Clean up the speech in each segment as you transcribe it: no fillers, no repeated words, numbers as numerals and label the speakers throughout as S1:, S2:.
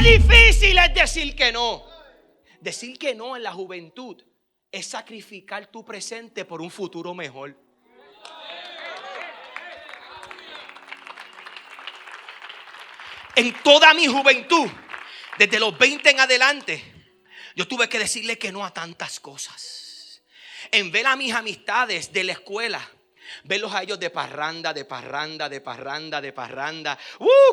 S1: difícil es decir que no. Decir que no en la juventud es sacrificar tu presente por un futuro mejor. En toda mi juventud, desde los 20 en adelante, yo tuve que decirle que no a tantas cosas. En ver a mis amistades de la escuela, verlos a ellos de parranda.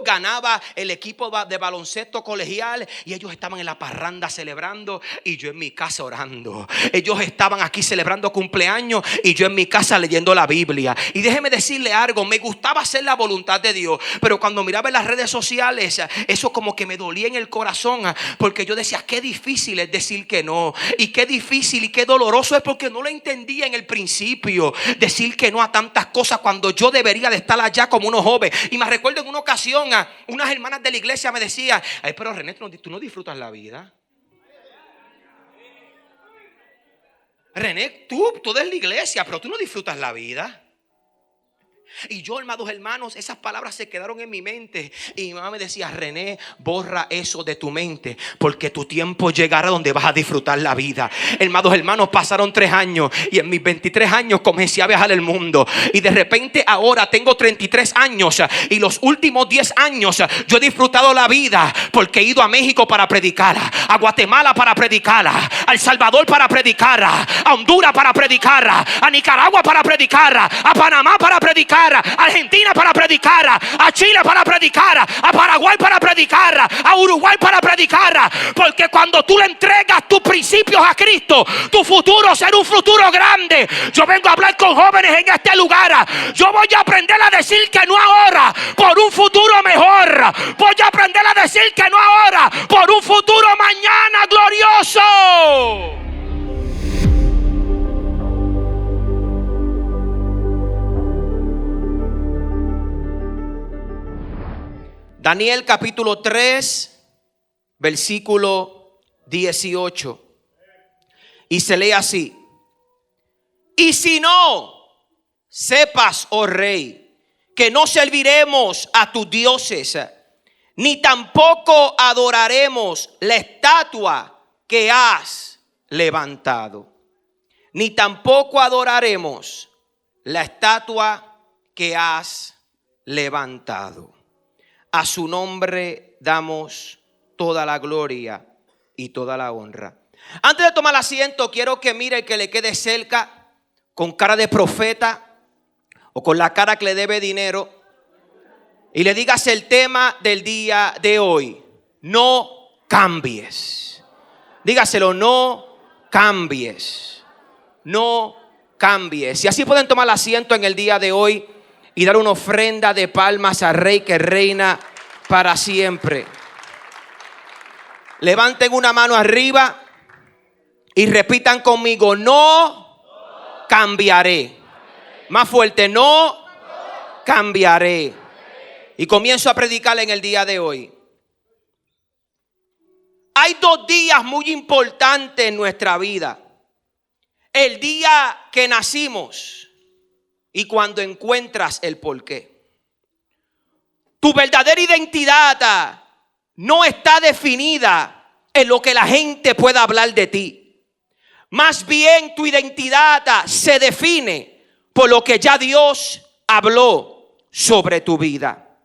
S1: Ganaba el equipo de baloncesto colegial y ellos estaban en la parranda celebrando y yo en mi casa orando. Ellos estaban aquí celebrando cumpleaños y yo en mi casa leyendo la Biblia. Y déjeme decirle algo, me gustaba hacer la voluntad de Dios, pero cuando miraba en las redes sociales, eso como que me dolía en el corazón, porque yo decía, qué difícil es decir que no, y qué difícil y qué doloroso es, porque no lo entendía en el principio, decir que no a tantas cosas cuando yo debería de estar allá como unos jóvenes. Y me recuerdo en una ocasión, unas hermanas de la iglesia me decían, ay, pero René, tú no disfrutas la vida. René, tú eres la iglesia, pero tú no disfrutas la vida. Y yo, amados hermanos, esas palabras se quedaron en mi mente. Y mi mamá me decía, René, borra eso de tu mente, porque tu tiempo llegará donde vas a disfrutar la vida. Amados hermanos, pasaron 3 años y en mis 23 años comencé a viajar el mundo. Y de repente ahora tengo 33 años y los últimos 10 años yo he disfrutado la vida, porque he ido a México para predicar, a Guatemala para predicar, a El Salvador para predicar, a Honduras para predicar, a Nicaragua para predicar, a Panamá para predicar, a Argentina para predicar, a Chile para predicar, a Paraguay para predicar, a Uruguay para predicar. Porque cuando tú le entregas tus principios a Cristo, tu futuro será un futuro grande. Yo vengo a hablar con jóvenes en este lugar. Yo voy a aprender a decir que no ahora por un futuro mejor. Voy a aprender a decir que no ahora por un futuro mañana glorioso. Daniel capítulo 3, versículo 18. Y se lee así: y si no, sepas, oh rey, que no serviremos a tus dioses, ni tampoco adoraremos la estatua que has levantado. Ni tampoco adoraremos la estatua que has levantado. A su nombre damos toda la gloria y toda la honra. Antes de tomar asiento, quiero que mire el que le quede cerca, con cara de profeta o con la cara que le debe dinero, y le digas el tema del día de hoy: no cambies. Dígaselo: no cambies. No cambies. Y así pueden tomar asiento en el día de hoy y dar una ofrenda de palmas al Rey que reina para siempre. Levanten una mano arriba y repitan conmigo: no cambiaré. Más fuerte: no cambiaré. Y comienzo a predicar en el día de hoy. Hay 2 días muy importantes en nuestra vida: el día que nacimos y cuando encuentras el porqué. Tu verdadera identidad no está definida en lo que la gente pueda hablar de ti. Más bien tu identidad se define por lo que ya Dios habló sobre tu vida.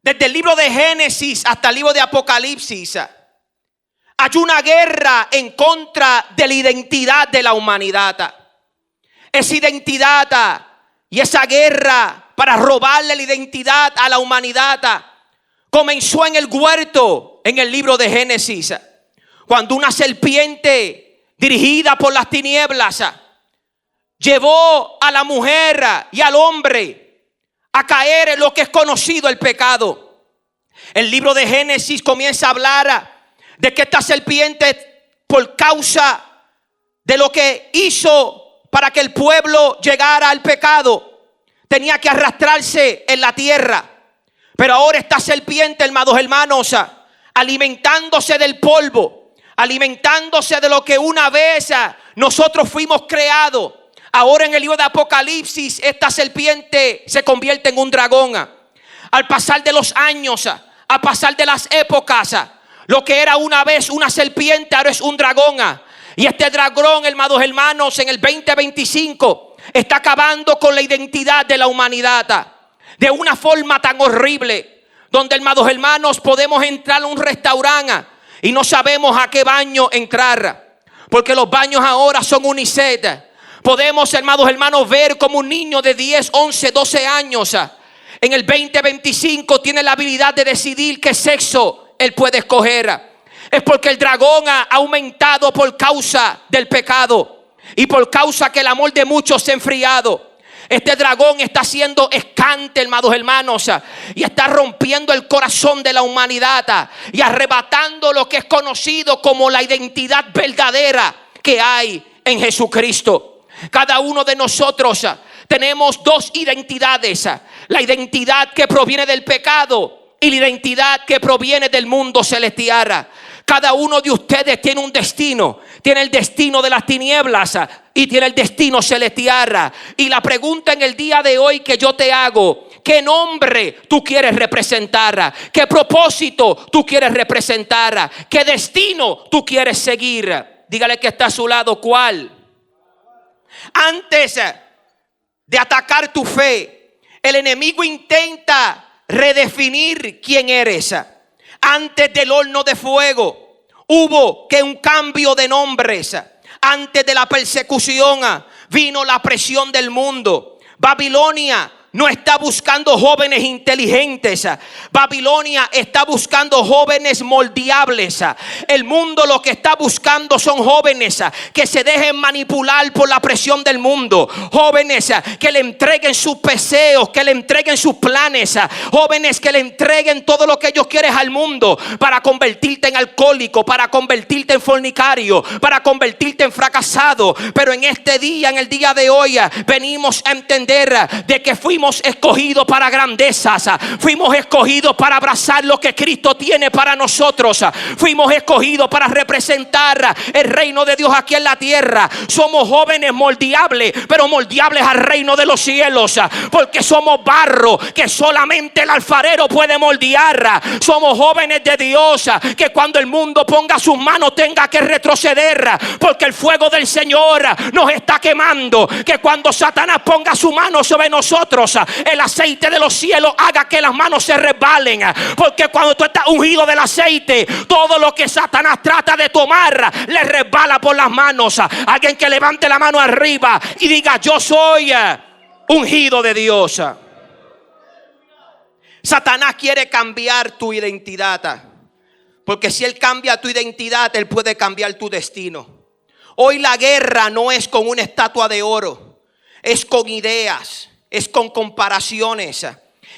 S1: Desde el libro de Génesis hasta el libro de Apocalipsis, hay una guerra en contra de la identidad de la humanidad. Esa identidad y esa guerra para robarle la identidad a la humanidad comenzó en el huerto, en el libro de Génesis, cuando una serpiente dirigida por las tinieblas llevó a la mujer y al hombre a caer en lo que es conocido el pecado. El libro de Génesis comienza a hablar de que esta serpiente, por causa de lo que hizo para que el pueblo llegara al pecado, tenía que arrastrarse en la tierra. Pero ahora esta serpiente, amados hermanos, alimentándose del polvo, alimentándose de lo que una vez nosotros fuimos creados. Ahora en el libro de Apocalipsis esta serpiente se convierte en un dragón. Al pasar de los años, a pasar de las épocas. Lo que era una vez una serpiente ahora es un dragón. Y este dragón, hermanos, en el 2025 está acabando con la identidad de la humanidad de una forma tan horrible, donde, hermanos, podemos entrar a un restaurante y no sabemos a qué baño entrar, porque los baños ahora son unisex. Podemos, hermanos, ver como un niño de 10, 11, 12 años en el 2025 tiene la habilidad de decidir qué sexo él puede escoger. Es porque el dragón ha aumentado por causa del pecado y por causa que el amor de muchos se ha enfriado. Este dragón está siendo escante, hermanos, y está rompiendo el corazón de la humanidad y arrebatando lo que es conocido como la identidad verdadera que hay en Jesucristo. Cada uno de nosotros tenemos dos identidades: la identidad que proviene del pecado y la identidad que proviene del mundo celestial. Cada uno de ustedes tiene un destino. Tiene el destino de las tinieblas y tiene el destino celestial. Y la pregunta en el día de hoy que yo te hago: ¿qué nombre tú quieres representar? ¿Qué propósito tú quieres representar? ¿Qué destino tú quieres seguir? Dígale que está a su lado, ¿cuál? Antes de atacar tu fe, el enemigo intenta redefinir quién eres. Antes del horno de fuego hubo que un cambio de nombres. Antes de la persecución vino la presión del mundo. Babilonia no está buscando jóvenes inteligentes. Babilonia está buscando jóvenes moldeables. El mundo lo que está buscando son jóvenes que se dejen manipular por la presión del mundo. Jóvenes que le entreguen sus deseos, que le entreguen sus planes. Jóvenes que le entreguen todo lo que ellos quieren al mundo para convertirte en alcohólico, para convertirte en fornicario, para convertirte en fracasado. Pero en este día, en el día de hoy, venimos a entender de que fuimos escogidos para grandezas. Fuimos escogidos para abrazar lo que Cristo tiene para nosotros. Fuimos escogidos para representar el reino de Dios aquí en la tierra. Somos jóvenes moldeables, pero moldeables al reino de los cielos, porque somos barro que solamente el alfarero puede moldear. Somos jóvenes de Dios que cuando el mundo ponga sus manos tenga que retroceder, porque el fuego del Señor nos está quemando. Que cuando Satanás ponga su mano sobre nosotros, el aceite de los cielos haga que las manos se resbalen, porque cuando tú estás ungido del aceite, todo lo que Satanás trata de tomar le resbala por las manos. Alguien que levante la mano arriba y diga: yo soy ungido de Dios. Satanás quiere cambiar tu identidad, porque si él cambia tu identidad, él puede cambiar tu destino. Hoy la guerra no es con una estatua de oro, es con ideas, es con comparaciones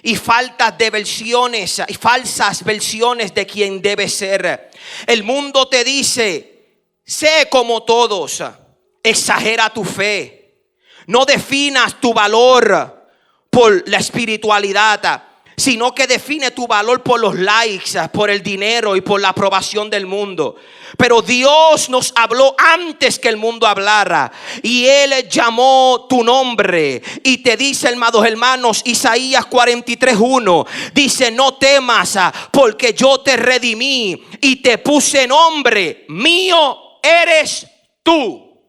S1: y faltas de versiones y falsas versiones de quien debe ser. El mundo te dice: sé como todos, exagera tu fe, no definas tu valor por la espiritualidad, sino que define tu valor por los likes, por el dinero y por la aprobación del mundo. Pero Dios nos habló antes que el mundo hablara, y Él llamó tu nombre y te dice, hermanos, Isaías 43:1 dice: no temas, porque yo te redimí y te puse nombre, mío eres tú.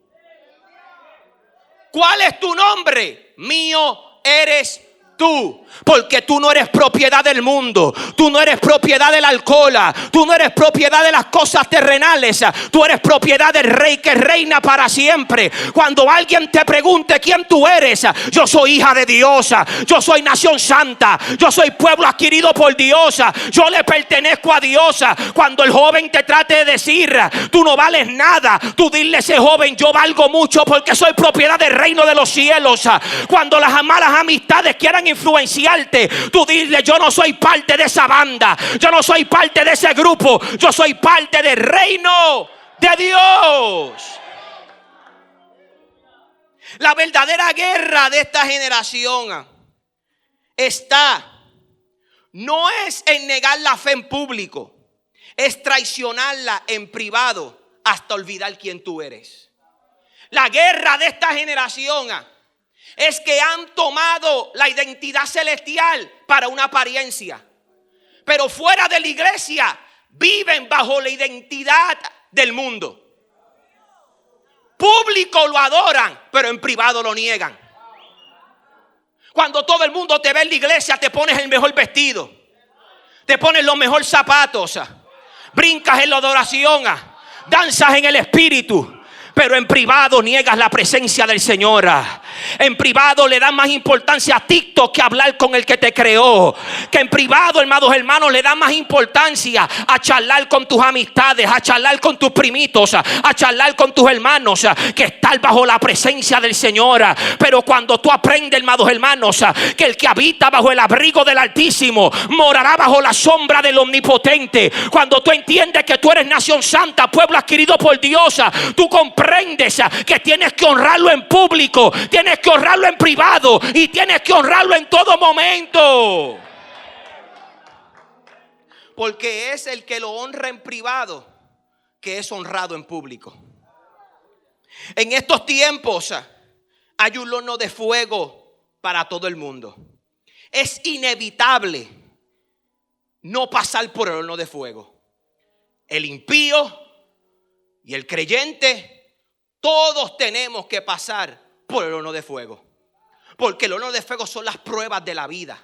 S1: ¿Cuál es tu nombre? Mío eres tú. Porque tú no eres propiedad del mundo, tú no eres propiedad del alcohol, tú no eres propiedad de las cosas terrenales, tú eres propiedad del Rey que reina para siempre. Cuando alguien te pregunte quién tú eres: yo soy hija de Dios, yo soy nación santa, yo soy pueblo adquirido por Dios, yo le pertenezco a Dios. Cuando el joven te trate de decir: tú no vales nada, tú dile a ese joven: yo valgo mucho porque soy propiedad del reino de los cielos. Cuando las malas amistades quieran influenciarte, tú dile: yo no soy parte de esa banda, yo no soy parte de ese grupo, yo soy parte del reino de Dios. La verdadera guerra de esta generación no es en negar la fe en público, es traicionarla en privado hasta olvidar quién tú eres. La guerra de esta generación es que han tomado la identidad celestial para una apariencia. pero fuera de la iglesia viven bajo la identidad del mundo. Público lo adoran, pero en privado lo niegan. Cuando todo el mundo te ve en la iglesia, te pones el mejor vestido, te pones los mejores zapatos, brincas en la adoración, danzas en el espíritu, pero en privado niegas la presencia del Señor. En privado le dan más importancia a TikTok que hablar con el que te creó. Que en privado, hermanos, le dan más importancia a charlar con tus amistades, a charlar con tus primitos, a charlar con tus hermanos, que estar bajo la presencia del Señor. Pero cuando tú aprendes, hermanos, que el que habita bajo el abrigo del Altísimo morará bajo la sombra del Omnipotente. Cuando tú entiendes que tú eres nación santa, pueblo adquirido por Dios, tú comprendes que tienes que honrarlo en público, tienes que honrarlo en privado y tienes que honrarlo en todo momento. Porque es el que lo honra en privado que es honrado en público. En estos tiempos hay un horno de fuego para todo el mundo. Es inevitable no pasar por el horno de fuego. El impío y el creyente, todos tenemos que pasar por el horno de fuego. Porque el horno de fuego son las pruebas de la vida.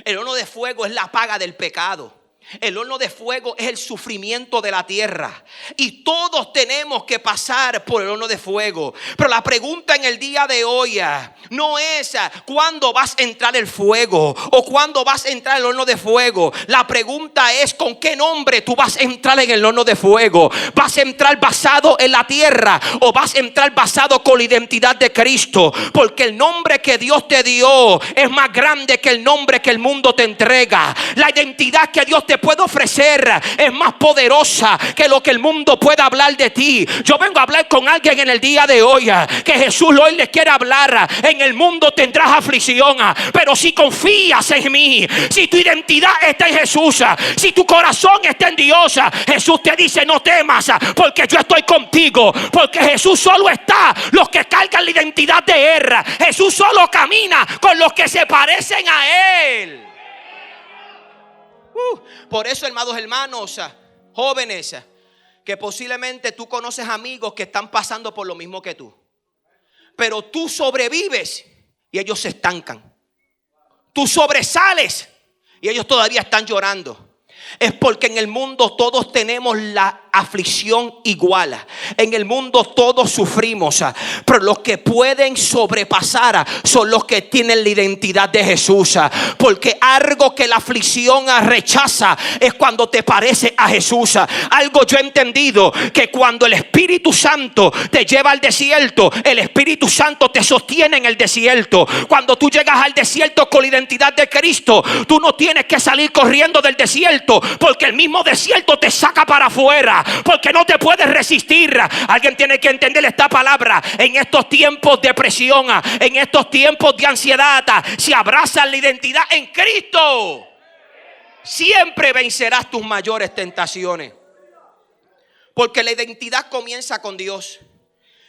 S1: El horno de fuego es la paga del pecado. El horno de fuego es el sufrimiento de la tierra. Y todos tenemos que pasar por el horno de fuego. Pero la pregunta en el día de hoy no es cuándo vas a entrar el fuego o cuándo vas a entrar el horno de fuego. La pregunta es con qué nombre tú vas a entrar en el horno de fuego. ¿Vas a entrar basado en la tierra o vas a entrar basado con la identidad de Cristo? Porque el nombre que Dios te dio es más grande que el nombre que el mundo te entrega. La identidad que Dios te puede ofrecer es más poderosa que lo que el mundo pueda hablar de ti. Yo vengo a hablar con alguien en el día de hoy que Jesús hoy les quiere hablar. En el mundo tendrás aflicción, pero si confías en mí, si tu identidad está en Jesús, si tu corazón está en Dios, Jesús te dice no temas porque yo estoy contigo. Porque Jesús solo está los que cargan la identidad de Él. Jesús solo camina con los que se parecen a Él. Por eso, hermanos, jóvenes, que posiblemente tú conoces amigos que están pasando por lo mismo que tú, pero tú sobrevives y ellos se estancan. Tú sobresales y ellos todavía están llorando. Es porque en el mundo todos tenemos la aflicción igual. En el mundo todos sufrimos, pero los que pueden sobrepasar son los que tienen la identidad de Jesús. Porque algo que la aflicción rechaza es cuando te parece a Jesús. Algo yo he entendido, que cuando el Espíritu Santo te lleva al desierto, el Espíritu Santo te sostiene en el desierto. Cuando tú llegas al desierto con la identidad de Cristo, tú no tienes que salir corriendo del desierto, porque el mismo desierto te saca para afuera, porque no te puedes resistir. Alguien tiene que entender esta palabra. En estos tiempos de presión, en estos tiempos de ansiedad, si abrazas la identidad en Cristo, siempre vencerás tus mayores tentaciones. Porque la identidad comienza con Dios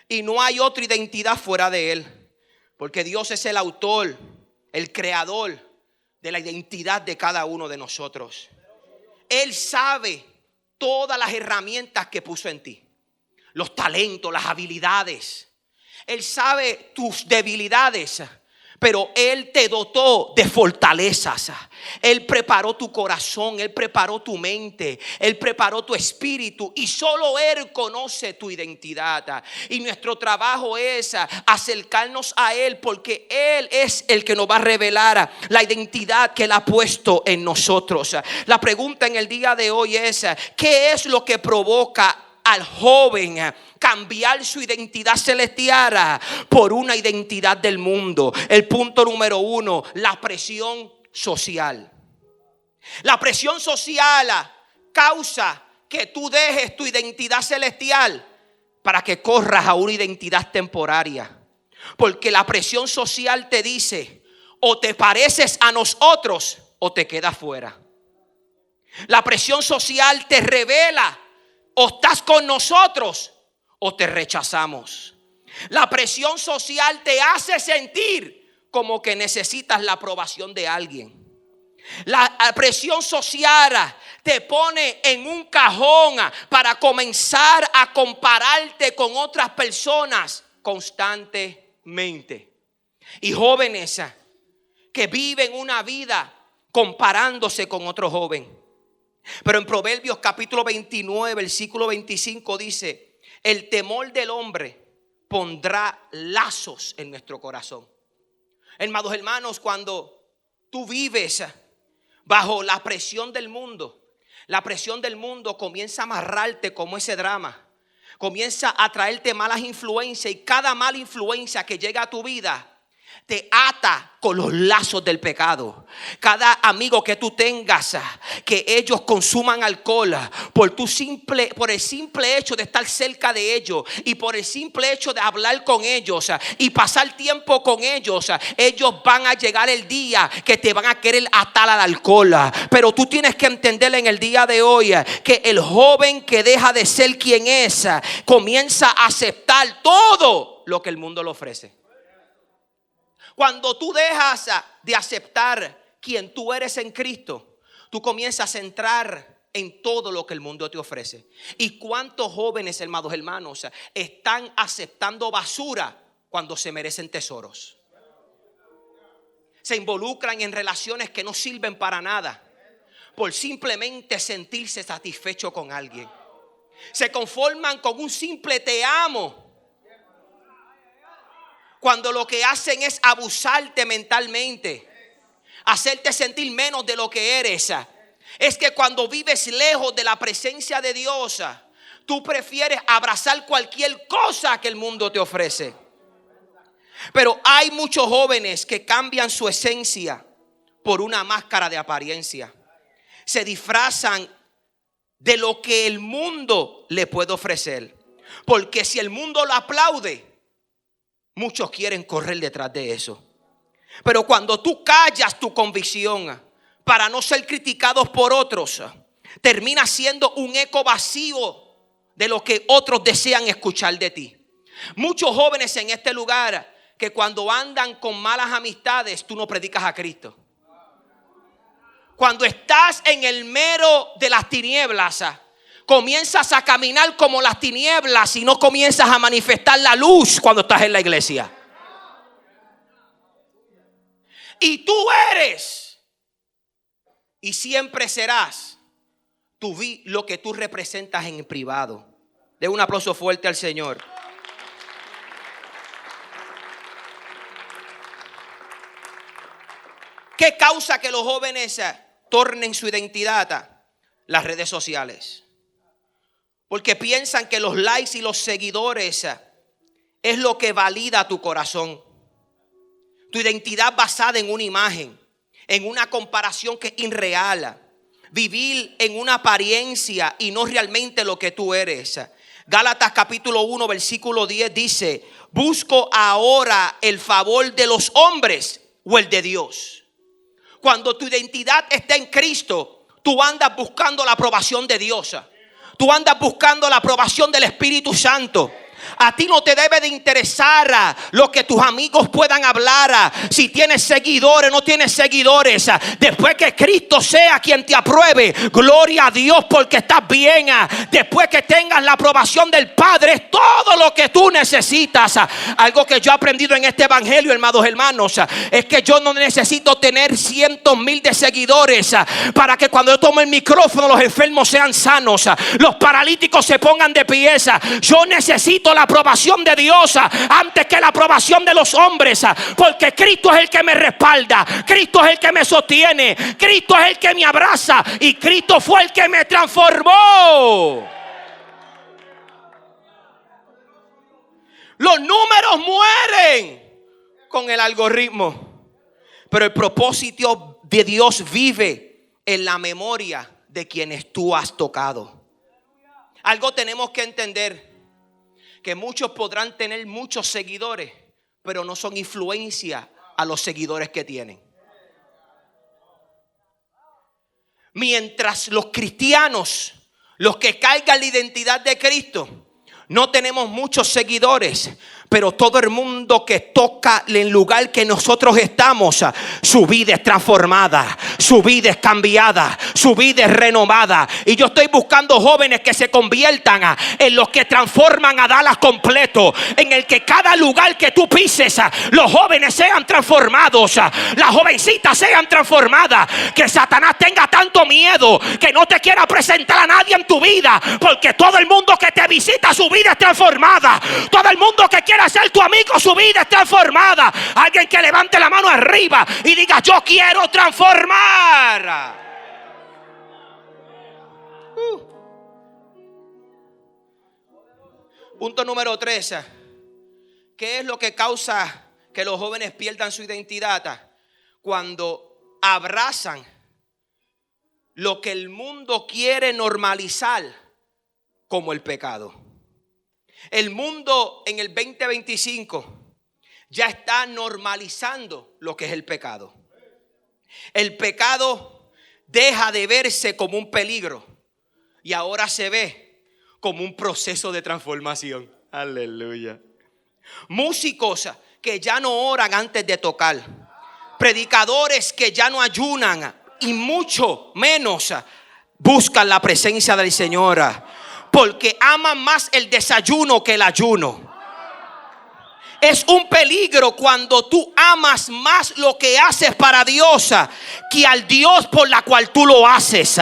S1: y no hay otra identidad fuera de Él. Porque Dios es el autor, el creador de la identidad de cada uno de nosotros. Él sabe todas las herramientas que puso en ti, los talentos, las habilidades. Él sabe tus debilidades, pero Él te dotó de fortalezas. Él preparó tu corazón, Él preparó tu mente, Él preparó tu espíritu, y solo Él conoce tu identidad. Y nuestro trabajo es acercarnos a Él, porque Él es el que nos va a revelar la identidad que Él ha puesto en nosotros. La pregunta en el día de hoy es: ¿qué es lo que provoca al joven cambiar su identidad celestial por una identidad del mundo? El punto número 1, la presión social. La presión social causa que tú dejes tu identidad celestial para que corras a una identidad temporaria. Porque la presión social te dice: o te pareces a nosotros o te quedas fuera. La presión social te revela: o estás con nosotros o te rechazamos. La presión social te hace sentir como que necesitas la aprobación de alguien. La presión social te pone en un cajón para comenzar a compararte con otras personas constantemente. Y jóvenes que viven una vida comparándose con otro joven. Pero en Proverbios capítulo 29, versículo 25 dice: el temor del hombre pondrá lazos en nuestro corazón. Amados hermanos, cuando tú vives bajo la presión del mundo, la presión del mundo comienza a amarrarte como ese drama. Comienza a traerte malas influencias, y cada mala influencia que llega a tu vida te ata con los lazos del pecado. Cada amigo que tú tengas, que ellos consuman alcohol, por el simple hecho de estar cerca de ellos, y por el simple hecho de hablar con ellos y pasar tiempo con ellos, ellos van a llegar el día que te van a querer atar al alcohol. Pero tú tienes que entender en el día de hoy que el joven que deja de ser quien es, comienza a aceptar todo lo que el mundo le ofrece. Cuando tú dejas de aceptar quien tú eres en Cristo, tú comienzas a entrar en todo lo que el mundo te ofrece. ¿Y cuántos jóvenes, amados hermanos, están aceptando basura cuando se merecen tesoros? Se involucran en relaciones que no sirven para nada por simplemente sentirse satisfecho con alguien. Se conforman con un simple te amo, cuando lo que hacen es abusarte mentalmente, hacerte sentir menos de lo que eres. Es que cuando vives lejos de la presencia de Dios, tú prefieres abrazar cualquier cosa que el mundo te ofrece. Pero hay muchos jóvenes que cambian su esencia por una máscara de apariencia. Se disfrazan de lo que el mundo le puede ofrecer. Porque si el mundo lo aplaude, muchos quieren correr detrás de eso. Pero cuando tú callas tu convicción para no ser criticados por otros, termina siendo un eco vacío de lo que otros desean escuchar de ti. Muchos jóvenes en este lugar que cuando andan con malas amistades, tú no predicas a Cristo. Cuando estás en el mero de las tinieblas, comienzas a caminar como las tinieblas y no comienzas a manifestar la luz cuando estás en la iglesia. Y tú eres y siempre serás lo que tú representas en privado. De un aplauso fuerte al Señor. ¿Qué causa que los jóvenes tornen su identidad? Las redes sociales. Porque piensan que los likes y los seguidores es lo que valida tu corazón. Tu identidad basada en una imagen, en una comparación que es irreal. Vivir en una apariencia y no realmente lo que tú eres. Gálatas capítulo 1 versículo 10 dice: busco ahora el favor de los hombres o el de Dios. Cuando tu identidad está en Cristo, tú andas buscando la aprobación de Dios. Tú andas buscando la aprobación del Espíritu Santo. A ti no te debe de interesar lo que tus amigos puedan hablar, si tienes seguidores o no tienes seguidores. Después que Cristo sea quien te apruebe, gloria a Dios porque estás bien. Después que tengas la aprobación del Padre, es todo lo que tú necesitas. Algo que yo he aprendido en este evangelio, amados hermanos, es que yo no necesito tener cientos mil de seguidores para que cuando yo tomo el micrófono los enfermos sean sanos, los paralíticos se pongan de pie. Yo necesito la aprobación de Dios antes que la aprobación de los hombres, porque Cristo es el que me respalda, Cristo es el que me sostiene, Cristo es el que me abraza y Cristo fue el que me transformó. Los números mueren con el algoritmo, pero el propósito de Dios vive en la memoria de quienes tú has tocado. Algo tenemos que entender, que muchos podrán tener muchos seguidores, pero no son influencia a los seguidores que tienen. Mientras los cristianos, los que cargan la identidad de Cristo, no tenemos muchos seguidores, Pero todo el mundo que toca el lugar que nosotros estamos, su vida es transformada, su vida es cambiada, su vida es renovada. Y yo estoy buscando jóvenes que se conviertan en los que transforman a Dallas completo, en el que cada lugar que tú pises, los jóvenes sean transformados, las jovencitas sean transformadas. Que Satanás tenga tanto miedo que no te quiera presentar a nadie en tu vida, porque todo el mundo que te visita, su vida es transformada. Todo el mundo que quiera ser tu amigo, su vida es transformada. Alguien que levante la mano arriba y diga: yo quiero transformar. Punto número 3. ¿Qué es lo que causa que los jóvenes pierdan su identidad? Cuando abrazan lo que el mundo quiere normalizar como el pecado. El mundo en el 2025 ya está normalizando lo que es el pecado. El pecado deja de verse como un peligro y ahora se ve como un proceso de transformación. Aleluya. Músicos que ya no oran antes de tocar, predicadores que ya no ayunan y mucho menos buscan la presencia del Señor, porque aman más el desayuno que el ayuno. Es un peligro cuando tú amas más lo que haces para Dios que al Dios por la cual tú lo haces.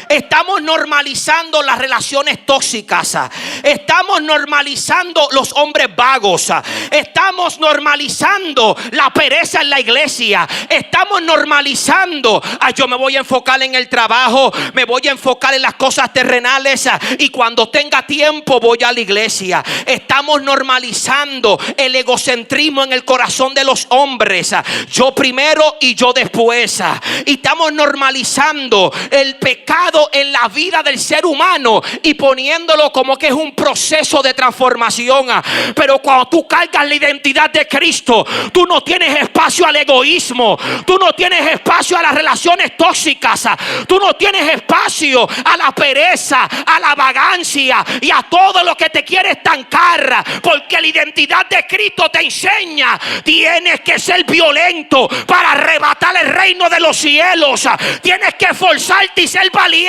S1: Estamos normalizando las relaciones tóxicas. Estamos normalizando los hombres vagos. Estamos normalizando la pereza en la iglesia. Estamos normalizando: yo me voy a enfocar en el trabajo, me voy a enfocar en las cosas terrenales y cuando tenga tiempo voy a la iglesia. Estamos normalizando el egocentrismo en el corazón de los hombres. Yo primero y yo después. Y estamos normalizando el pecado en la vida del ser humano y poniéndolo como que es un proceso de transformación. Pero cuando tú cargas la identidad de Cristo, tú no tienes espacio al egoísmo, tú no tienes espacio a las relaciones tóxicas, tú no tienes espacio a la pereza, a la vagancia y a todo lo que te quiere estancar, porque la identidad de Cristo te enseña: tienes que ser violento para arrebatar el reino de los cielos, tienes que esforzarte y ser valiente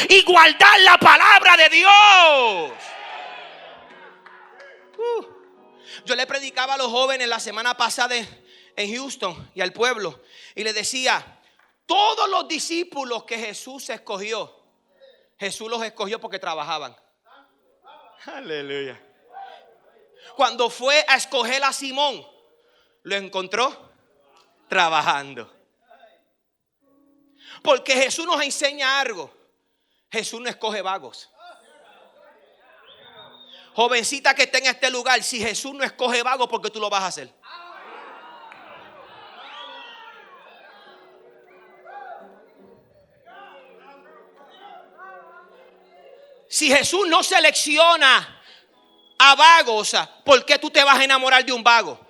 S1: y guardar la palabra de Dios. Yo le predicaba a los jóvenes la semana pasada en Houston y al pueblo, y le decía: todos los discípulos que Jesús escogió, Jesús los escogió porque trabajaban. Aleluya. Cuando fue a escoger a Simón, lo encontró trabajando. Porque Jesús nos enseña algo: Jesús no escoge vagos. Jovencita que está en este lugar, si Jesús no escoge vagos, ¿por qué tú lo vas a hacer? Si Jesús no selecciona a vagos, ¿por qué tú te vas a enamorar de un vago?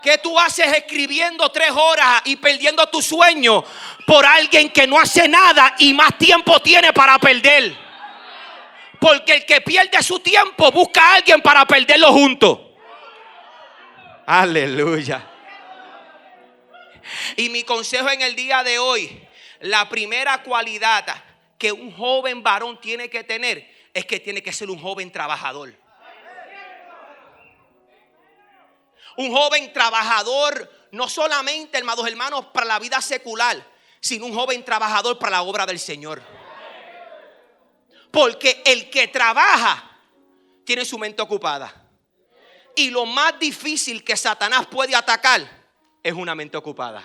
S1: ¿Qué tú haces escribiendo 3 horas y perdiendo tu sueño por alguien que no hace nada y más tiempo tiene para perder? Porque el que pierde su tiempo busca a alguien para perderlo junto. Aleluya. Y mi consejo en el día de hoy: la primera cualidad que un joven varón tiene que tener es que tiene que ser un joven trabajador. Un joven trabajador, no solamente, hermanos, para la vida secular, sino un joven trabajador para la obra del Señor. Porque el que trabaja tiene su mente ocupada. Y lo más difícil que Satanás puede atacar es una mente ocupada.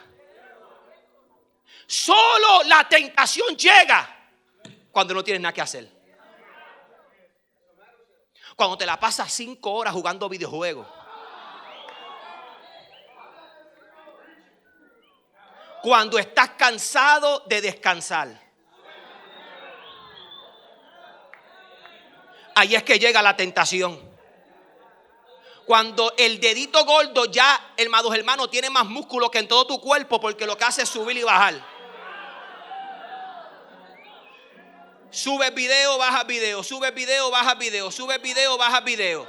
S1: Solo la tentación llega cuando no tienes nada que hacer. Cuando te la pasas 5 horas jugando videojuegos. Cuando estás cansado de descansar. Ahí es que llega la tentación. Cuando el dedito gordo ya, hermano, tiene más músculo que en todo tu cuerpo, porque lo que hace es subir y bajar. Sube video, baja video, sube video, baja video, sube video, baja video.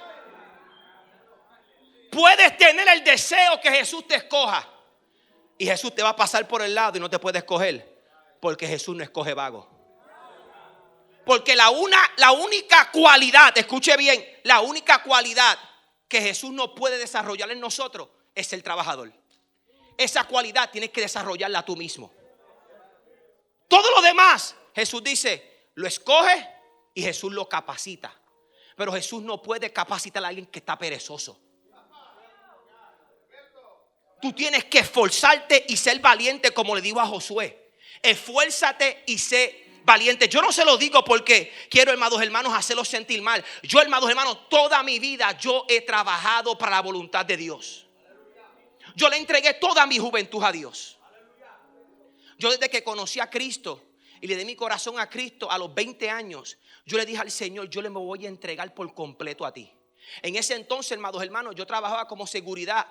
S1: puedes tener el deseo que Jesús te escoja. Y Jesús te va a pasar por el lado y no te puede escoger. Porque Jesús no escoge vago. Porque la única cualidad, escuche bien, la única cualidad que Jesús no puede desarrollar en nosotros es el trabajador. Esa cualidad tienes que desarrollarla tú mismo. Todo lo demás, Jesús dice, lo escoge y Jesús lo capacita. Pero Jesús no puede capacitar a alguien que está perezoso. Tú tienes que esforzarte y ser valiente, como le digo a Josué. Esfuérzate y sé valiente. Yo no se lo digo porque quiero, hermanos, hacerlos sentir mal. Yo, hermanos, toda mi vida yo he trabajado para la voluntad de Dios. Yo le entregué toda mi juventud a Dios. Yo desde que conocí a Cristo y le di mi corazón a Cristo a los 20 años, yo le dije al Señor, yo le me voy a entregar por completo a ti. En ese entonces, hermanos, yo trabajaba como seguridad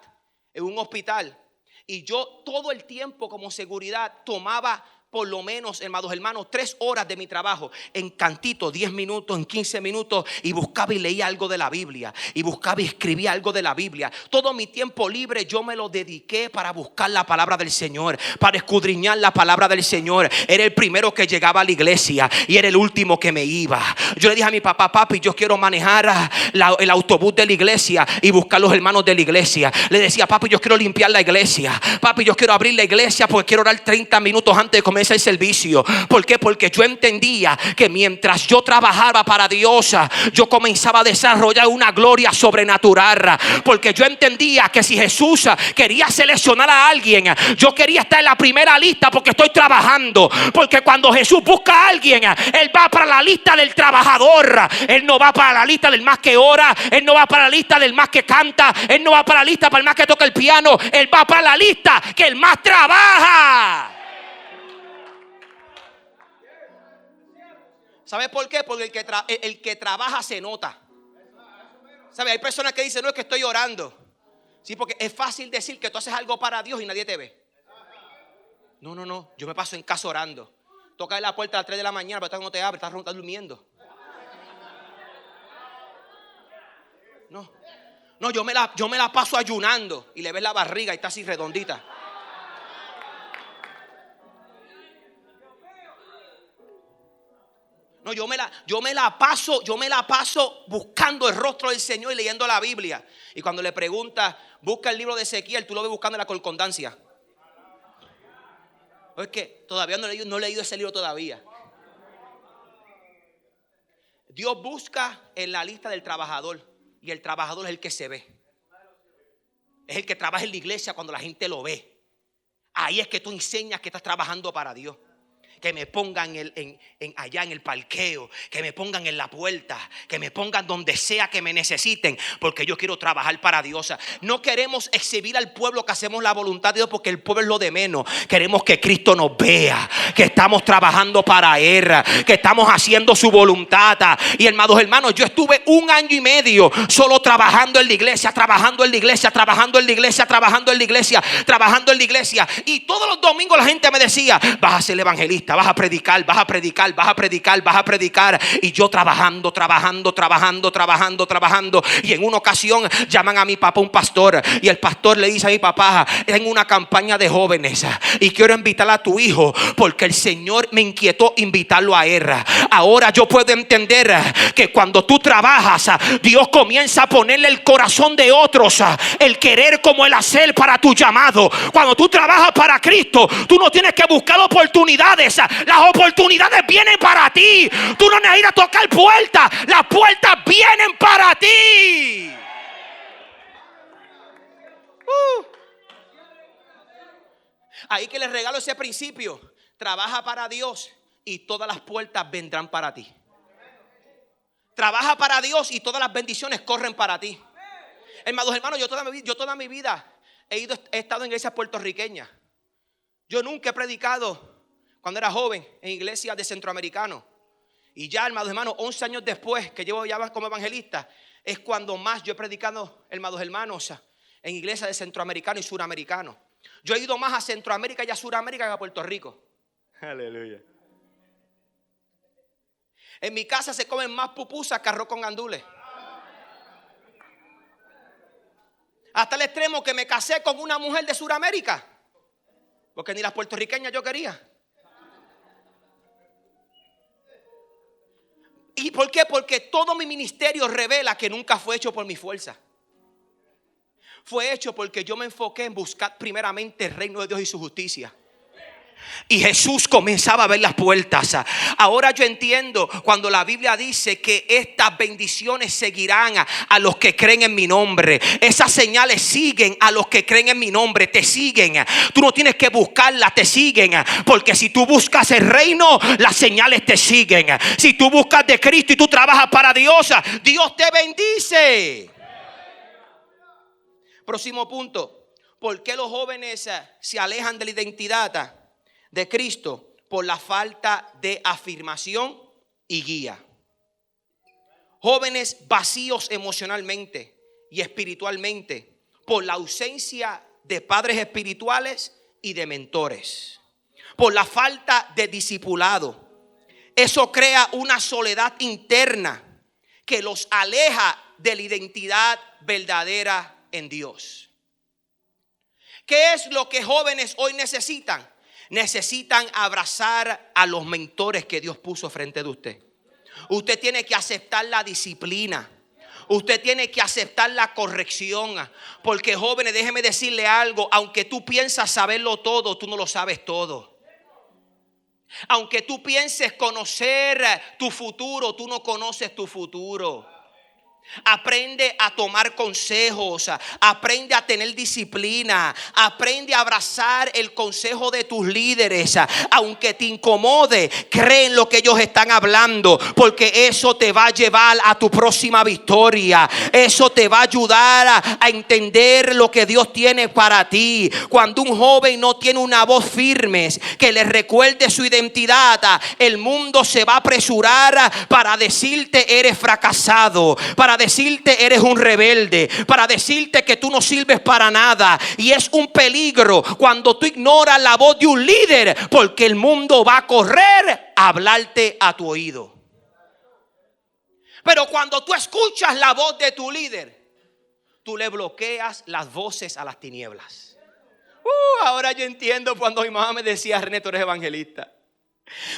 S1: en un hospital. Y yo todo el tiempo como seguridad tomaba por lo menos, hermanos, 3 horas de mi trabajo en cantito, 10 minutos, en 15 minutos, y buscaba y leía algo de la Biblia, y buscaba y escribía algo de la Biblia. Todo mi tiempo libre yo me lo dediqué para buscar la palabra del Señor, para escudriñar la palabra del Señor. Era el primero que llegaba a la iglesia y era el último que me iba. Yo le dije a mi papá, papi, yo quiero manejar el autobús de la iglesia y buscar los hermanos de la iglesia. Le decía, papi, yo quiero limpiar la iglesia, papi, yo quiero abrir la iglesia porque quiero orar 30 minutos antes de comenzar el servicio. ¿Por qué? Porque yo entendía que mientras yo trabajaba para Dios, yo comenzaba a desarrollar una gloria sobrenatural. Porque yo entendía que si Jesús quería seleccionar a alguien, yo quería estar en la primera lista porque estoy trabajando. Porque cuando Jesús busca a alguien, Él va para la lista del trabajador. Él no va para la lista del más que ora. Él no va para la lista del más que canta. Él no va para la lista para el más que toca el piano. Él va para la lista que el más trabaja. ¿Sabe por qué? Porque el que trabaja se nota. ¿Sabe? Hay personas que dicen, no, es que estoy orando. Sí, porque es fácil decir que tú haces algo para Dios y nadie te ve. No, yo me paso en casa orando. Toca en la puerta a las 3 de la mañana, pero no te abre, estás durmiendo. No, yo me la paso ayunando y le ves la barriga y está así redondita. No, yo me la paso buscando el rostro del Señor y leyendo la Biblia. Y cuando le pregunta, busca el libro de Ezequiel, tú lo ves buscando en la concordancia. Es que todavía no he leído ese libro todavía. Dios busca en la lista del trabajador. Y el trabajador es el que se ve. Es el que trabaja en la iglesia cuando la gente lo ve. Ahí es que tú enseñas que estás trabajando para Dios. Que me pongan allá en el parqueo, que me pongan en la puerta, que me pongan donde sea que me necesiten, porque yo quiero trabajar para Dios. No queremos exhibir al pueblo que hacemos la voluntad de Dios, porque el pueblo es lo de menos. Queremos que Cristo nos vea, que estamos trabajando para Él, que estamos haciendo su voluntad. Y hermanos, yo estuve 1 año y medio solo trabajando en la iglesia, y todos los domingos la gente me decía, vas a ser evangelista, vas a predicar. Y yo trabajando. Y en una ocasión llaman a mi papá, un pastor, y el pastor le dice a mi papá, tengo una campaña de jóvenes y quiero invitar a tu hijo porque el Señor me inquietó invitarlo a él. Ahora yo puedo entender que cuando tú trabajas, Dios comienza a ponerle el corazón de otros, el querer como el hacer para tu llamado. Cuando tú trabajas para Cristo, tú no tienes que buscar oportunidades. Las oportunidades vienen para ti. Tú no necesitas tocar puertas. Las puertas vienen para ti. Ahí que les regalo ese principio. Trabaja para Dios y todas las puertas vendrán para ti. Trabaja para Dios y todas las bendiciones corren para ti. Hermanos, yo toda mi vida he estado en iglesias puertorriqueñas. Yo nunca he predicado cuando era joven en iglesias de centroamericanos. Y ya, hermanos, 11 años después que llevo ya como evangelista, es cuando más yo he predicado, hermanos, en iglesias de centroamericanos y suramericanos. Yo he ido más a Centroamérica y a Suramérica que a Puerto Rico. Aleluya. En mi casa se comen más pupusas que arroz con gandules. Hasta el extremo que me casé con una mujer de Sudamérica, porque ni las puertorriqueñas yo quería. ¿Y por qué? Porque todo mi ministerio revela que nunca fue hecho por mi fuerza. Fue hecho porque yo me enfoqué en buscar primeramente el reino de Dios y su justicia. Y Jesús comenzaba a ver las puertas. Ahora yo entiendo cuando la Biblia dice que estas bendiciones seguirán a los que creen en mi nombre. Esas señales siguen a los que creen en mi nombre. Te siguen. Tú no tienes que buscarlas, te siguen. Porque si tú buscas el reino, las señales te siguen. Si tú buscas de Cristo y tú trabajas para Dios, Dios te bendice. Próximo punto. ¿Por qué los jóvenes se alejan de la identidad de Cristo? Por la falta de afirmación y guía. Jóvenes vacíos emocionalmente y espiritualmente por la ausencia de padres espirituales y de mentores. Por la falta de discipulado. Eso crea una soledad interna que los aleja de la identidad verdadera en Dios. ¿Qué es lo que jóvenes hoy necesitan? Necesitan abrazar a los mentores que Dios puso frente de usted. Usted tiene que aceptar la disciplina. Usted tiene que aceptar la corrección. Porque jóvenes, déjeme decirle algo. Aunque tú piensas saberlo todo, tú no lo sabes todo. Aunque tú pienses conocer tu futuro, tú no conoces tu futuro. Aprende a tomar consejos, aprende a tener disciplina, aprende a abrazar el consejo de tus líderes. Aunque te incomode, cree en lo que ellos están hablando, porque eso te va a llevar a tu próxima victoria. Eso te va a ayudar a entender lo que Dios tiene para ti. Cuando un joven no tiene una voz firme que le recuerde su identidad, el mundo se va a apresurar para decirte eres fracasado, para decirte eres un rebelde, para decirte que tú no sirves para nada. Y es un peligro cuando tú ignoras la voz de un líder, porque el mundo va a correr a hablarte a tu oído. Pero cuando tú escuchas la voz de tu líder, tú le bloqueas las voces a las tinieblas. Ahora yo entiendo cuando mi mamá me decía: René, tú eres evangelista.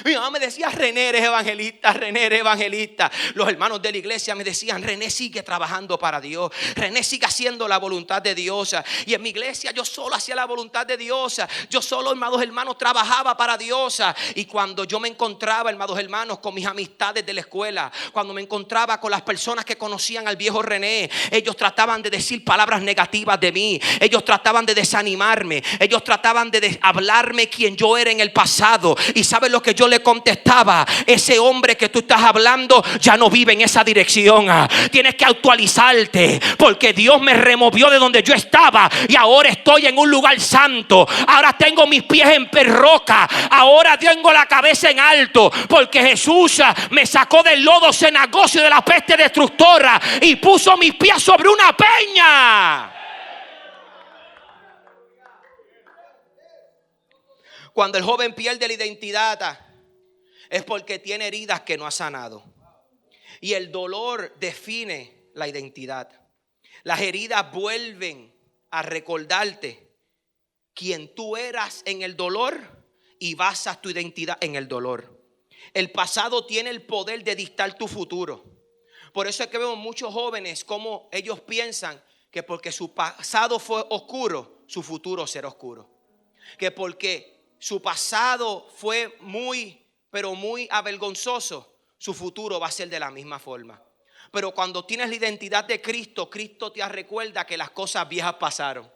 S1: Mi mamá me decía: René, eres evangelista, René, eres evangelista. Los hermanos de la iglesia me decían: René, sigue trabajando para Dios, René, sigue haciendo la voluntad de Dios. Y en mi iglesia yo solo hacía la voluntad de Dios. Yo solo, hermanos, trabajaba para Dios. Y cuando yo me encontraba, hermanos, con mis amistades de la escuela, cuando me encontraba con las personas que conocían al viejo René, ellos trataban de decir palabras negativas de mí. Ellos trataban de desanimarme. Ellos trataban de hablarme quien yo era en el pasado. Y ¿sabes lo que yo le contestaba? Ese hombre que tú estás hablando ya no vive en esa dirección. Tienes que actualizarte, porque Dios me removió de donde yo estaba y ahora estoy en un lugar santo. Ahora tengo mis pies en roca. Ahora tengo la cabeza en alto, porque Jesús me sacó del lodo cenagoso y de la peste destructora y puso mis pies sobre una peña. Cuando el joven pierde la identidad, es porque tiene heridas que no ha sanado. Y el dolor define la identidad. Las heridas vuelven a recordarte quién tú eras en el dolor y basas tu identidad en el dolor. El pasado tiene el poder de dictar tu futuro. Por eso es que vemos muchos jóvenes como ellos piensan que porque su pasado fue oscuro, su futuro será oscuro. Que porque su pasado fue muy avergonzoso, su futuro va a ser de la misma forma. Pero cuando tienes la identidad de Cristo, Cristo te recuerda que las cosas viejas pasaron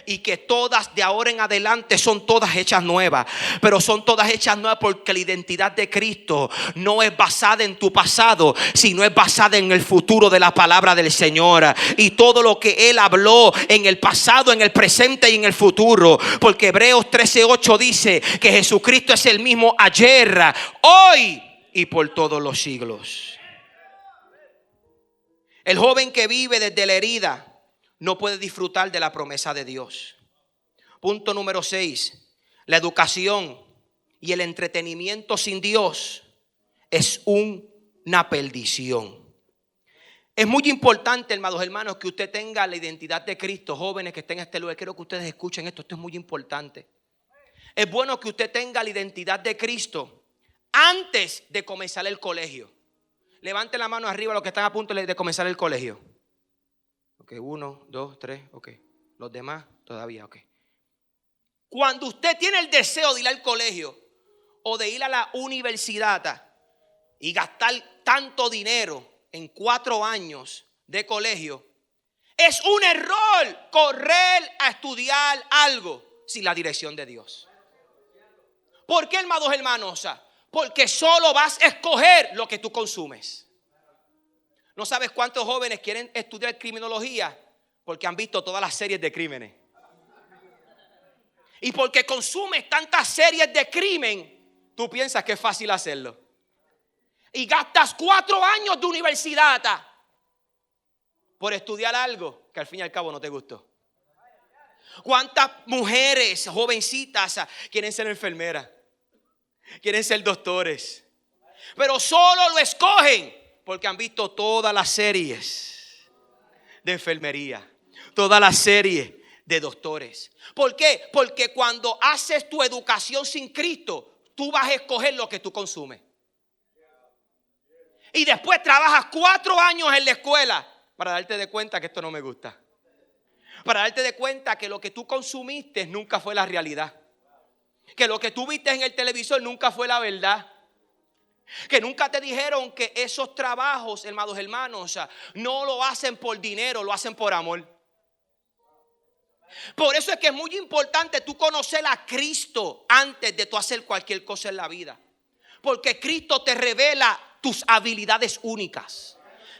S1: y que todas de ahora en adelante son todas hechas nuevas. Pero son todas hechas nuevas porque la identidad de Cristo no es basada en tu pasado, sino es basada en el futuro de la palabra del Señor. Y todo lo que Él habló en el pasado, en el presente y en el futuro. Porque Hebreos 13:8 dice que Jesucristo es el mismo ayer, hoy y por todos los siglos. El joven que vive desde la herida no puede disfrutar de la promesa de Dios. Punto número 6. La educación y el entretenimiento sin Dios es una perdición. Es muy importante, hermanos, que usted tenga la identidad de Cristo. Jóvenes que estén en este lugar, quiero que ustedes escuchen esto. Esto es muy importante. Es bueno que usted tenga la identidad de Cristo antes de comenzar el colegio. Levante la mano arriba los que están a punto de comenzar el colegio. Ok, 1, 2, 3, ok. Los demás todavía, ok. Cuando usted tiene el deseo de ir al colegio o de ir a la universidad y gastar tanto dinero en 4 años de colegio, es un error correr a estudiar algo sin la dirección de Dios. ¿Por qué, hermanos? Porque solo vas a escoger lo que tú consumes. ¿No sabes cuántos jóvenes quieren estudiar criminología? Porque han visto todas las series de crímenes. Y porque consumes tantas series de crimen, tú piensas que es fácil hacerlo. Y gastas 4 años de universidad por estudiar algo que al fin y al cabo no te gustó. ¿Cuántas mujeres jovencitas quieren ser enfermeras? Quieren ser doctores. Pero solo lo escogen porque han visto todas las series de enfermería, todas las series de doctores. ¿Por qué? Porque cuando haces tu educación sin Cristo, tú vas a escoger lo que tú consumes. Y después trabajas 4 años en la escuela para darte de cuenta que esto no me gusta. Para darte de cuenta que lo que tú consumiste nunca fue la realidad. Que lo que tú viste en el televisor nunca fue la verdad. Que nunca te dijeron que esos trabajos, hermanos, no lo hacen por dinero, lo hacen por amor. Por eso es que es muy importante tú conocer a Cristo antes de tú hacer cualquier cosa en la vida. Porque Cristo te revela tus habilidades únicas.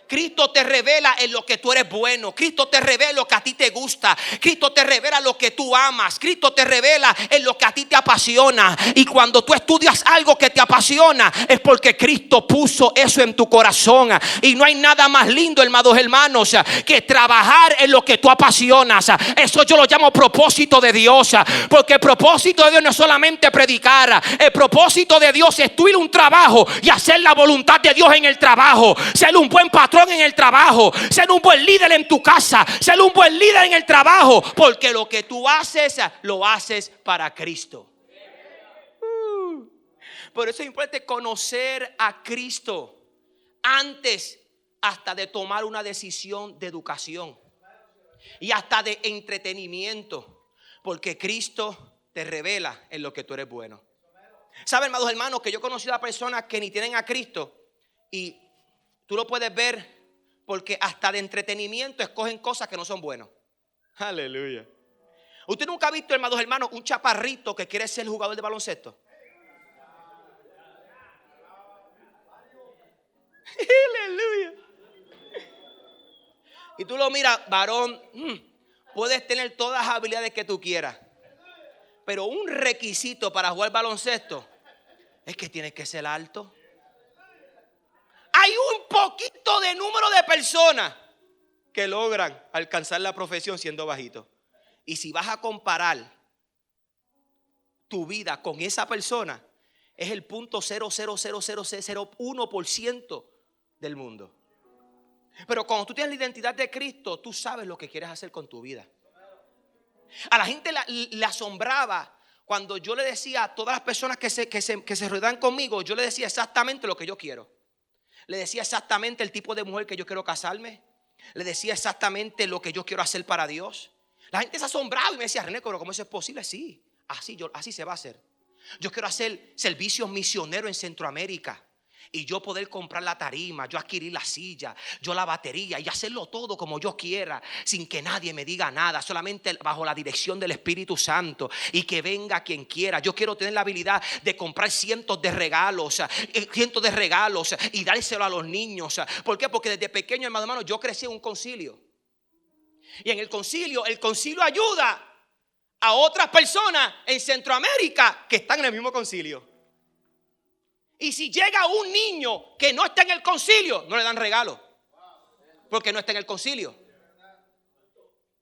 S1: Cristo te revela en lo que tú eres bueno. Cristo te revela lo que a ti te gusta. Cristo te revela lo que tú amas. Cristo te revela en lo que a ti te apasiona. Y cuando tú estudias algo que te apasiona, es porque Cristo puso eso en tu corazón. Y no hay nada más lindo, hermanos, que trabajar en lo que tú apasionas. Eso yo lo llamo propósito de Dios. Porque el propósito de Dios no es solamente predicar. El propósito de Dios es tú ir a un trabajo y hacer la voluntad de Dios en el trabajo. Ser un buen patrón en el trabajo, ser un buen líder en tu casa, ser un buen líder en el trabajo, porque lo que tú haces, lo haces para Cristo. Por eso es importante conocer a Cristo antes hasta de tomar una decisión de educación y hasta de entretenimiento, porque Cristo te revela en lo que tú eres bueno. ¿Saben, hermanos, que yo he conocido a personas que ni tienen a Cristo y tú lo puedes ver porque hasta de entretenimiento escogen cosas que no son buenas? Aleluya. ¿Usted nunca ha visto, hermanos, un chaparrito que quiere ser jugador de baloncesto? Aleluya. Y tú lo miras, varón, puedes tener todas las habilidades que tú quieras, pero un requisito para jugar baloncesto es que tienes que ser alto. Hay un poquito de número de personas que logran alcanzar la profesión siendo bajitos. Y si vas a comparar tu vida con esa persona, es el 0.00001% del mundo. Pero cuando tú tienes la identidad de Cristo, tú sabes lo que quieres hacer con tu vida. A la gente le asombraba cuando yo le decía a todas las personas que se rodean conmigo, yo le decía exactamente lo que yo quiero. Le decía exactamente el tipo de mujer que yo quiero casarme. Le decía exactamente lo que yo quiero hacer para Dios. La gente se asombraba y me decía, René, pero ¿cómo eso es posible? Sí, así se va a hacer. Yo quiero hacer servicios misioneros en Centroamérica y yo poder comprar la tarima, yo adquirir la silla, yo la batería y hacerlo todo como yo quiera, sin que nadie me diga nada, solamente bajo la dirección del Espíritu Santo, y que venga quien quiera. Yo quiero tener la habilidad de comprar cientos de regalos y dárselo a los niños. ¿Por qué? Porque desde pequeño, hermano, yo crecí en un concilio. Y en el concilio ayuda a otras personas en Centroamérica que están en el mismo concilio. Y si llega un niño que no está en el concilio, no le dan regalo, porque no está en el concilio.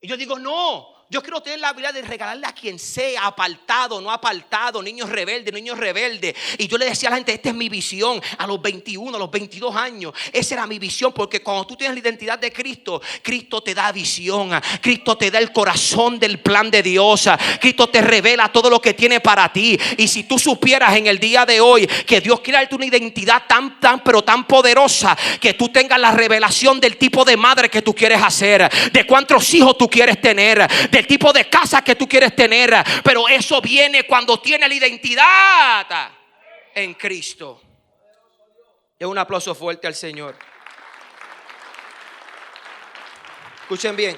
S1: Y yo digo, no, Yo quiero tener la habilidad de regalarle a quien sea, apartado, no apartado, niños rebeldes. Y yo le decía a la gente, esta es mi visión. A los 21, a los 22 años, esa era mi visión. Porque cuando tú tienes la identidad de Cristo, Cristo te da visión. Cristo te da el corazón del plan de Dios. Cristo te revela todo lo que tiene para ti. Y si tú supieras en el día de hoy que Dios quiere darte una identidad pero tan poderosa, que tú tengas la revelación del tipo de madre que tú quieres hacer, de cuántos hijos tú quieres tener, del tipo de casa que tú quieres tener. Pero eso viene cuando tienes la identidad en Cristo. Y un aplauso fuerte al Señor. Escuchen bien.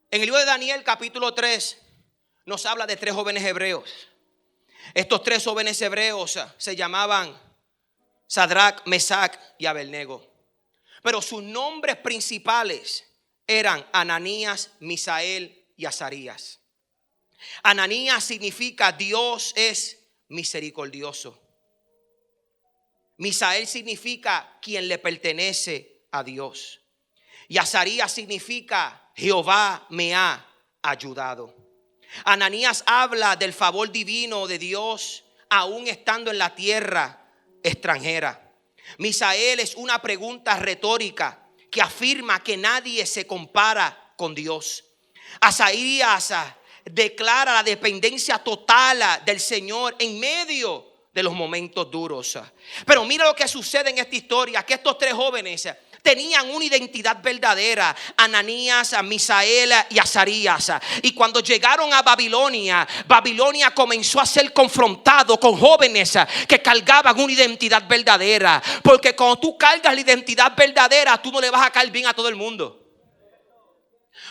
S1: En el libro de Daniel capítulo 3 nos habla de 3 jóvenes hebreos. Estos 3 jóvenes hebreos se llamaban Sadrac, Mesac y Abednego. Pero sus nombres principales eran Ananías, Misael y Azarías. Ananías significa Dios es misericordioso. Misael significa quien le pertenece a Dios. Y Azarías significa Jehová me ha ayudado. Ananías habla del favor divino de Dios aún estando en la tierra extranjera. Misael es una pregunta retórica que afirma que nadie se compara con Dios. Azarías declara la dependencia total del Señor en medio de los momentos duros. Pero mira lo que sucede en esta historia, que estos 3 jóvenes tenían una identidad verdadera, Ananías, Misael y Azarías. Y cuando llegaron a Babilonia, Babilonia comenzó a ser confrontado con jóvenes que cargaban una identidad verdadera. Porque cuando tú cargas la identidad verdadera, tú no le vas a caer bien a todo el mundo.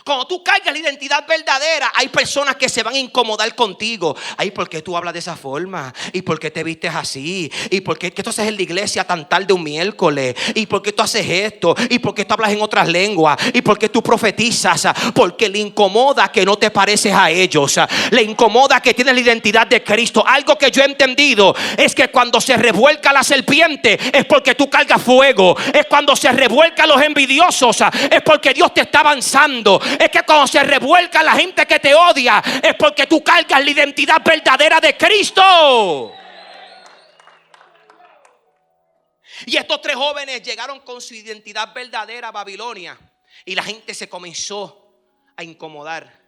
S1: Cuando tú cargas la identidad verdadera, hay personas que se van a incomodar contigo. Ay, ¿por qué tú hablas de esa forma? ¿Y por qué te vistes así? ¿Y por qué tú haces en la iglesia tan tarde un miércoles? ¿Y por qué tú haces esto? ¿Y por qué tú hablas en otras lenguas? ¿Y por qué tú profetizas? Porque le incomoda que no te pareces a ellos. Le incomoda que tienes la identidad de Cristo. Algo que yo he entendido es que cuando se revuelca la serpiente es porque tú cargas fuego. Es cuando se revuelcan los envidiosos es porque Dios te está avanzando. Es que cuando se revuelca la gente que te odia es porque tú cargas la identidad verdadera de Cristo. Y estos 3 jóvenes llegaron con su identidad verdadera a Babilonia y la gente se comenzó a incomodar.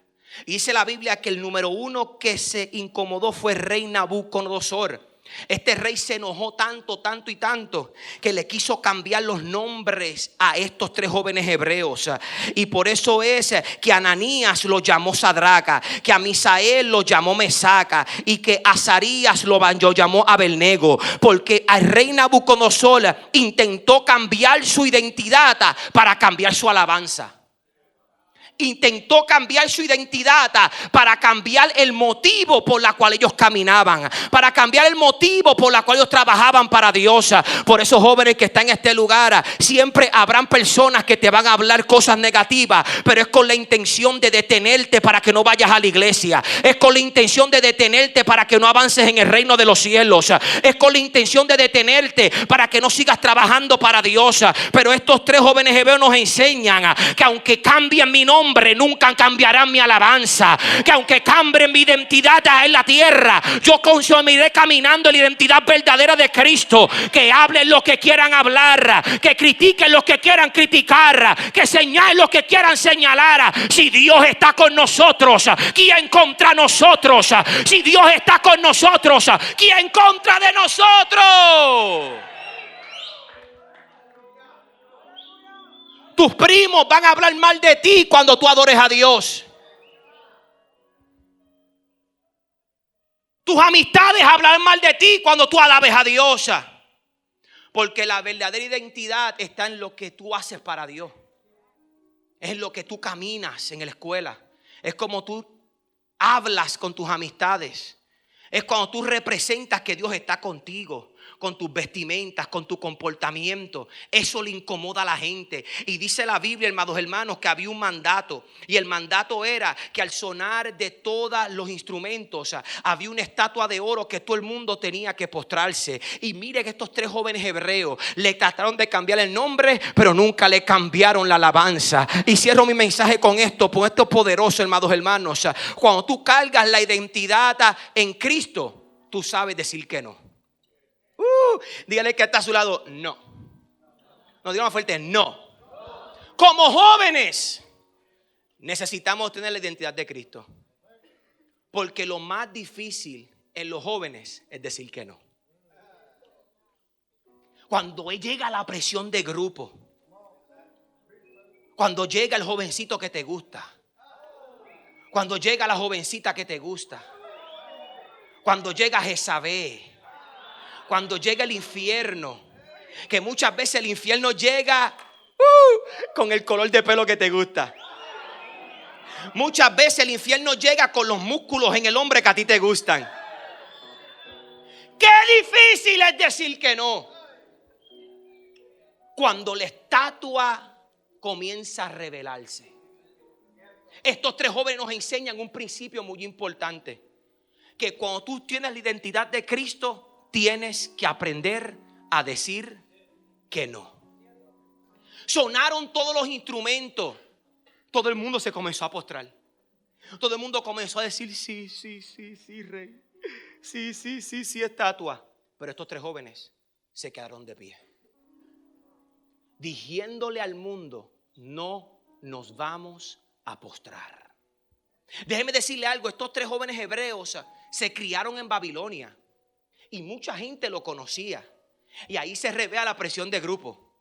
S1: Y dice la Biblia que el número 1 que se incomodó fue el rey Nabucodonosor. Este rey se enojó tanto que le quiso cambiar los nombres a estos 3 jóvenes hebreos. Y por eso es que Ananías lo llamó Sadraca, que a Misael lo llamó Mesaca y que a Azarías lo llamó Abednego. Porque el rey Nabucodonosor intentó cambiar su identidad para cambiar su alabanza. Intentó cambiar su identidad para cambiar el motivo por la cual ellos caminaban, para cambiar el motivo por la cual ellos trabajaban para Dios. Por esos jóvenes que están en este lugar, siempre habrán personas que te van a hablar cosas negativas, pero es con la intención de detenerte para que no vayas a la iglesia. Es con la intención de detenerte para que no avances en el reino de los cielos. Es con la intención de detenerte para que no sigas trabajando para Dios. Pero estos 3 jóvenes hebreos nos enseñan que aunque cambien mi nombre, nunca cambiarán mi alabanza. Que aunque cambien mi identidad en la tierra, yo consumiré caminando en la identidad verdadera de Cristo. Que hablen lo que quieran hablar, que critiquen lo que quieran criticar, que señalen lo que quieran señalar. Si Dios está con nosotros, ¿quién contra nosotros? Si Dios está con nosotros, ¿quién contra de nosotros? Tus primos van a hablar mal de ti cuando tú adores a Dios. Tus amistades hablarán mal de ti cuando tú alabes a Dios. Porque la verdadera identidad está en lo que tú haces para Dios. Es en lo que tú caminas en la escuela. Es como tú hablas con tus amistades. Es cuando tú representas que Dios está contigo. con tus vestimentas, con tu comportamiento. Eso le incomoda a la gente. Y dice la Biblia, hermanos, que había un mandato. Y el mandato era que al sonar de todos los instrumentos, había una estatua de oro que todo el mundo tenía que postrarse. Y mire que estos 3 jóvenes hebreos le trataron de cambiar el nombre, pero nunca le cambiaron la alabanza. Y cierro mi mensaje con esto, por esto poderoso, hermanos. Cuando tú cargas la identidad en Cristo, tú sabes decir que no. Dígale que está a su lado, no. No, diga más fuerte, no. Como jóvenes necesitamos tener la identidad de Cristo. Porque lo más difícil en los jóvenes es decir que no. Cuando llega la presión de grupo, cuando llega el jovencito que te gusta, cuando llega la jovencita que te gusta, cuando llega Jezabel, cuando llega el infierno, que muchas veces el infierno llega con el color de pelo que te gusta. Muchas veces el infierno llega con los músculos en el hombre que a ti te gustan. Qué difícil es decir que no. Cuando la estatua comienza a revelarse. Estos 3 jóvenes nos enseñan un principio muy importante. Que cuando tú tienes la identidad de Cristo, tienes que aprender a decir que no. Sonaron todos los instrumentos. Todo el mundo se comenzó a postrar. Todo el mundo comenzó a decir sí, rey. Sí, estatua. Pero estos 3 jóvenes se quedaron de pie. Diciéndole al mundo, no nos vamos a postrar. Déjeme decirle algo, estos 3 jóvenes hebreos se criaron en Babilonia. Y mucha gente lo conocía. Y ahí se revela la presión de grupo.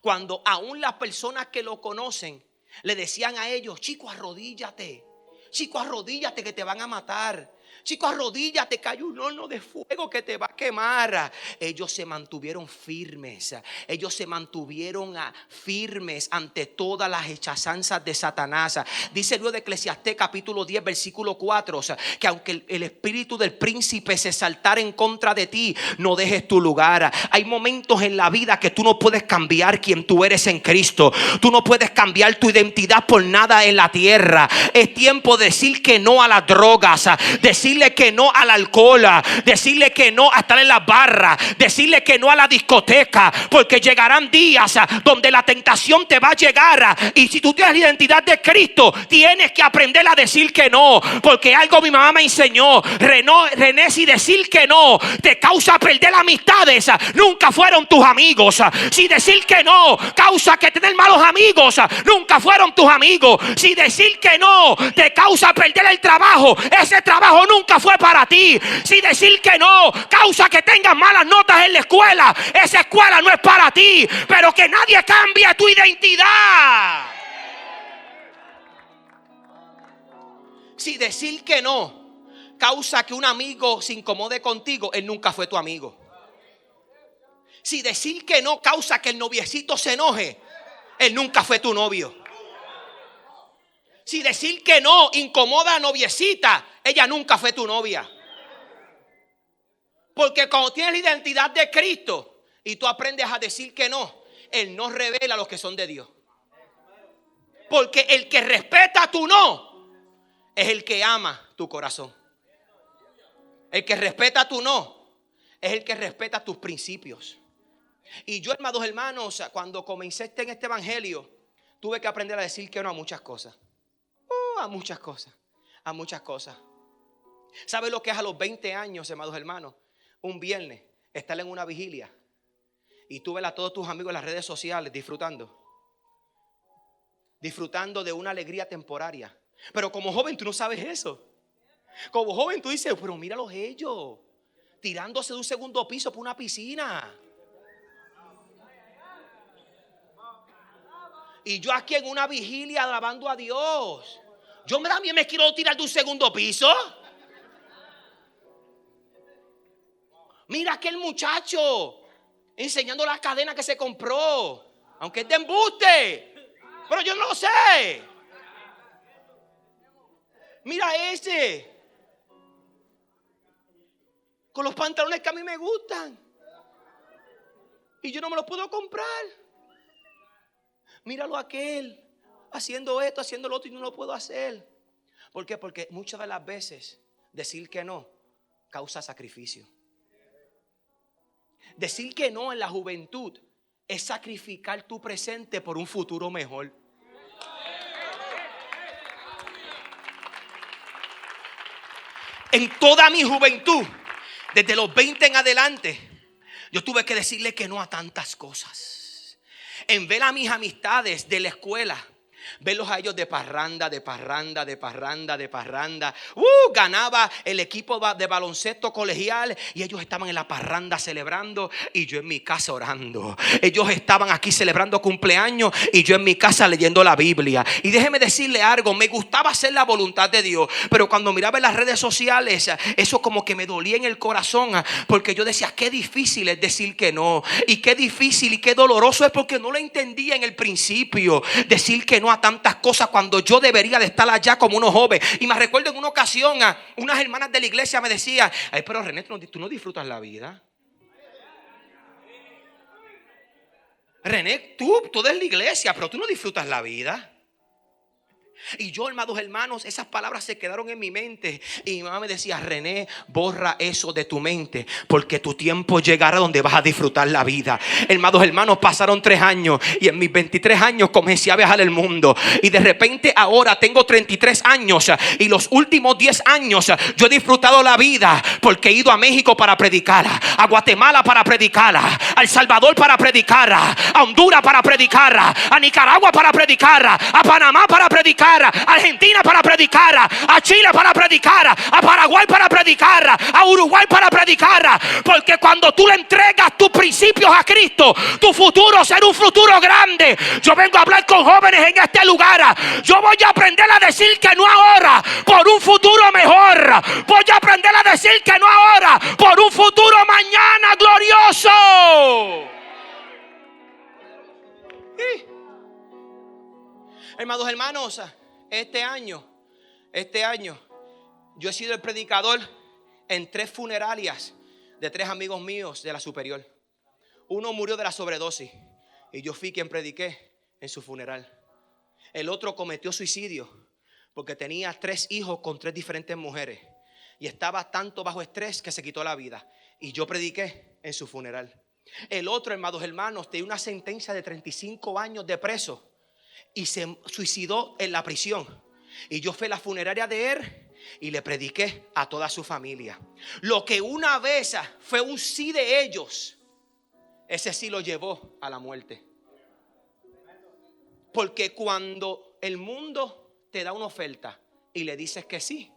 S1: Cuando aún las personas que lo conocen le decían a ellos, chico, arrodíllate. Chico, arrodíllate que te van a matar. Chico, arrodíllate que hay un horno de fuego que te va a quemar. Ellos se mantuvieron firmes. Ellos se mantuvieron firmes ante todas las hechazanzas de Satanás. Dice luego de Eclesiastés capítulo 10 versículo 4 que aunque el espíritu del príncipe se saltara en contra de ti, no dejes tu lugar. Hay momentos en la vida que tú no puedes cambiar quien tú eres en Cristo. Tú no puedes cambiar tu identidad por nada en la tierra. Es tiempo de decir que no a las drogas, decirle que no al alcohol, decirle que no a estar en las barras, decirle que no a la discoteca, porque llegarán días donde la tentación te va a llegar. Y si tú tienes la identidad de Cristo, tienes que aprender a decir que no, porque algo mi mamá me enseñó, René, si decir que no te causa perder amistades, nunca fueron tus amigos. Si decir que no causa que tener malos amigos, nunca fueron tus amigos. Si decir que no te causa perder el trabajo, ese trabajo nunca fue para ti. Si decir que no causa que tengas malas notas en la escuela, esa escuela no es para ti. Pero que nadie cambie tu identidad. Si decir que no causa que un amigo se incomode contigo, él nunca fue tu amigo. Si decir que no causa que el noviecito se enoje, él nunca fue tu novio. Si decir que no incomoda a noviecita, ella nunca fue tu novia. Porque cuando tienes la identidad de Cristo y tú aprendes a decir que no, Él no revela a los que son de Dios. Porque el que respeta tu no es el que ama tu corazón. El que respeta tu no es el que respeta tus principios. Y yo, hermanos, cuando comencé en este evangelio, tuve que aprender a decir que no a muchas cosas. A muchas cosas. ¿Sabe lo que es a los 20 años, hermanos? Un viernes, estar en una vigilia y tú ves a todos tus amigos en las redes sociales disfrutando de una alegría temporaria. Pero como joven tú no sabes eso. Como joven tú dices, pero míralos ellos, tirándose de un segundo piso por una piscina. Y yo aquí en una vigilia alabando a Dios. Yo también me quiero tirar de un segundo piso. Mira aquel muchacho enseñando la cadena que se compró, aunque es de embuste, pero yo no lo sé. Mira ese con los pantalones que a mí me gustan. y yo no me lo puedo comprar. Míralo a aquel haciendo esto, haciendo lo otro y no lo puedo hacer. ¿Por qué? Porque muchas de las veces decir que no causa sacrificio. Decir que no en la juventud es sacrificar tu presente por un futuro mejor. En toda mi juventud, desde los 20 en adelante, yo tuve que decirle que no a tantas cosas. En ver a mis amistades de la escuela, verlos a ellos de parranda, de parranda, de parranda, de parranda. Ganaba el equipo de baloncesto colegial y ellos estaban en la parranda celebrando y yo en mi casa orando. Ellos estaban aquí celebrando cumpleaños y yo en mi casa leyendo la Biblia. Y déjeme decirle algo, me gustaba hacer la voluntad de Dios, pero cuando miraba en las redes sociales, eso como que me dolía en el corazón, porque yo decía, qué difícil es decir que no, y qué difícil y qué doloroso es, porque no lo entendía en el principio, decir que no a tantas cosas cuando yo debería de estar allá como unos jóvenes. Y me recuerdo en una ocasión unas hermanas de la iglesia me decían, ay, pero René, tú no disfrutas la vida. René, tú eres la iglesia, pero tú no disfrutas la vida. Y yo, amados hermanos, esas palabras se quedaron en mi mente. Y mi mamá me decía, René, borra eso de tu mente, porque tu tiempo llegará donde vas a disfrutar la vida. Amados hermanos, pasaron 3 años y en mis 23 años comencé a viajar el mundo. Y de repente ahora tengo 33 años y los últimos 10 años yo he disfrutado la vida, porque he ido a México para predicar, a Guatemala para predicar, a El Salvador para predicar, a Honduras para predicar, a Nicaragua para predicar, a Panamá para predicar, a Argentina para predicar, a Chile para predicar, a Paraguay para predicar, a Uruguay para predicar. Porque cuando tú le entregas tus principios a Cristo, tu futuro será un futuro grande. Yo vengo a hablar con jóvenes en este lugar. Yo voy a aprender a decir que no ahora por un futuro mejor. Voy a aprender a decir que no ahora por un futuro mañana glorioso. Hermanos, este año yo he sido el predicador en 3 funeralias de 3 amigos míos de la superior. Uno murió de la sobredosis y yo fui quien prediqué en su funeral. El otro cometió suicidio porque tenía 3 hijos con 3 diferentes mujeres y estaba tanto bajo estrés que se quitó la vida, y yo prediqué en su funeral. El otro, hermanos, tenía una sentencia de 35 años de preso y se suicidó en la prisión. Y yo fui a la funeraria de él y le prediqué a toda su familia. Lo que una vez fue un sí de ellos, ese sí lo llevó a la muerte. Porque cuando el mundo te da una oferta y le dices que sí,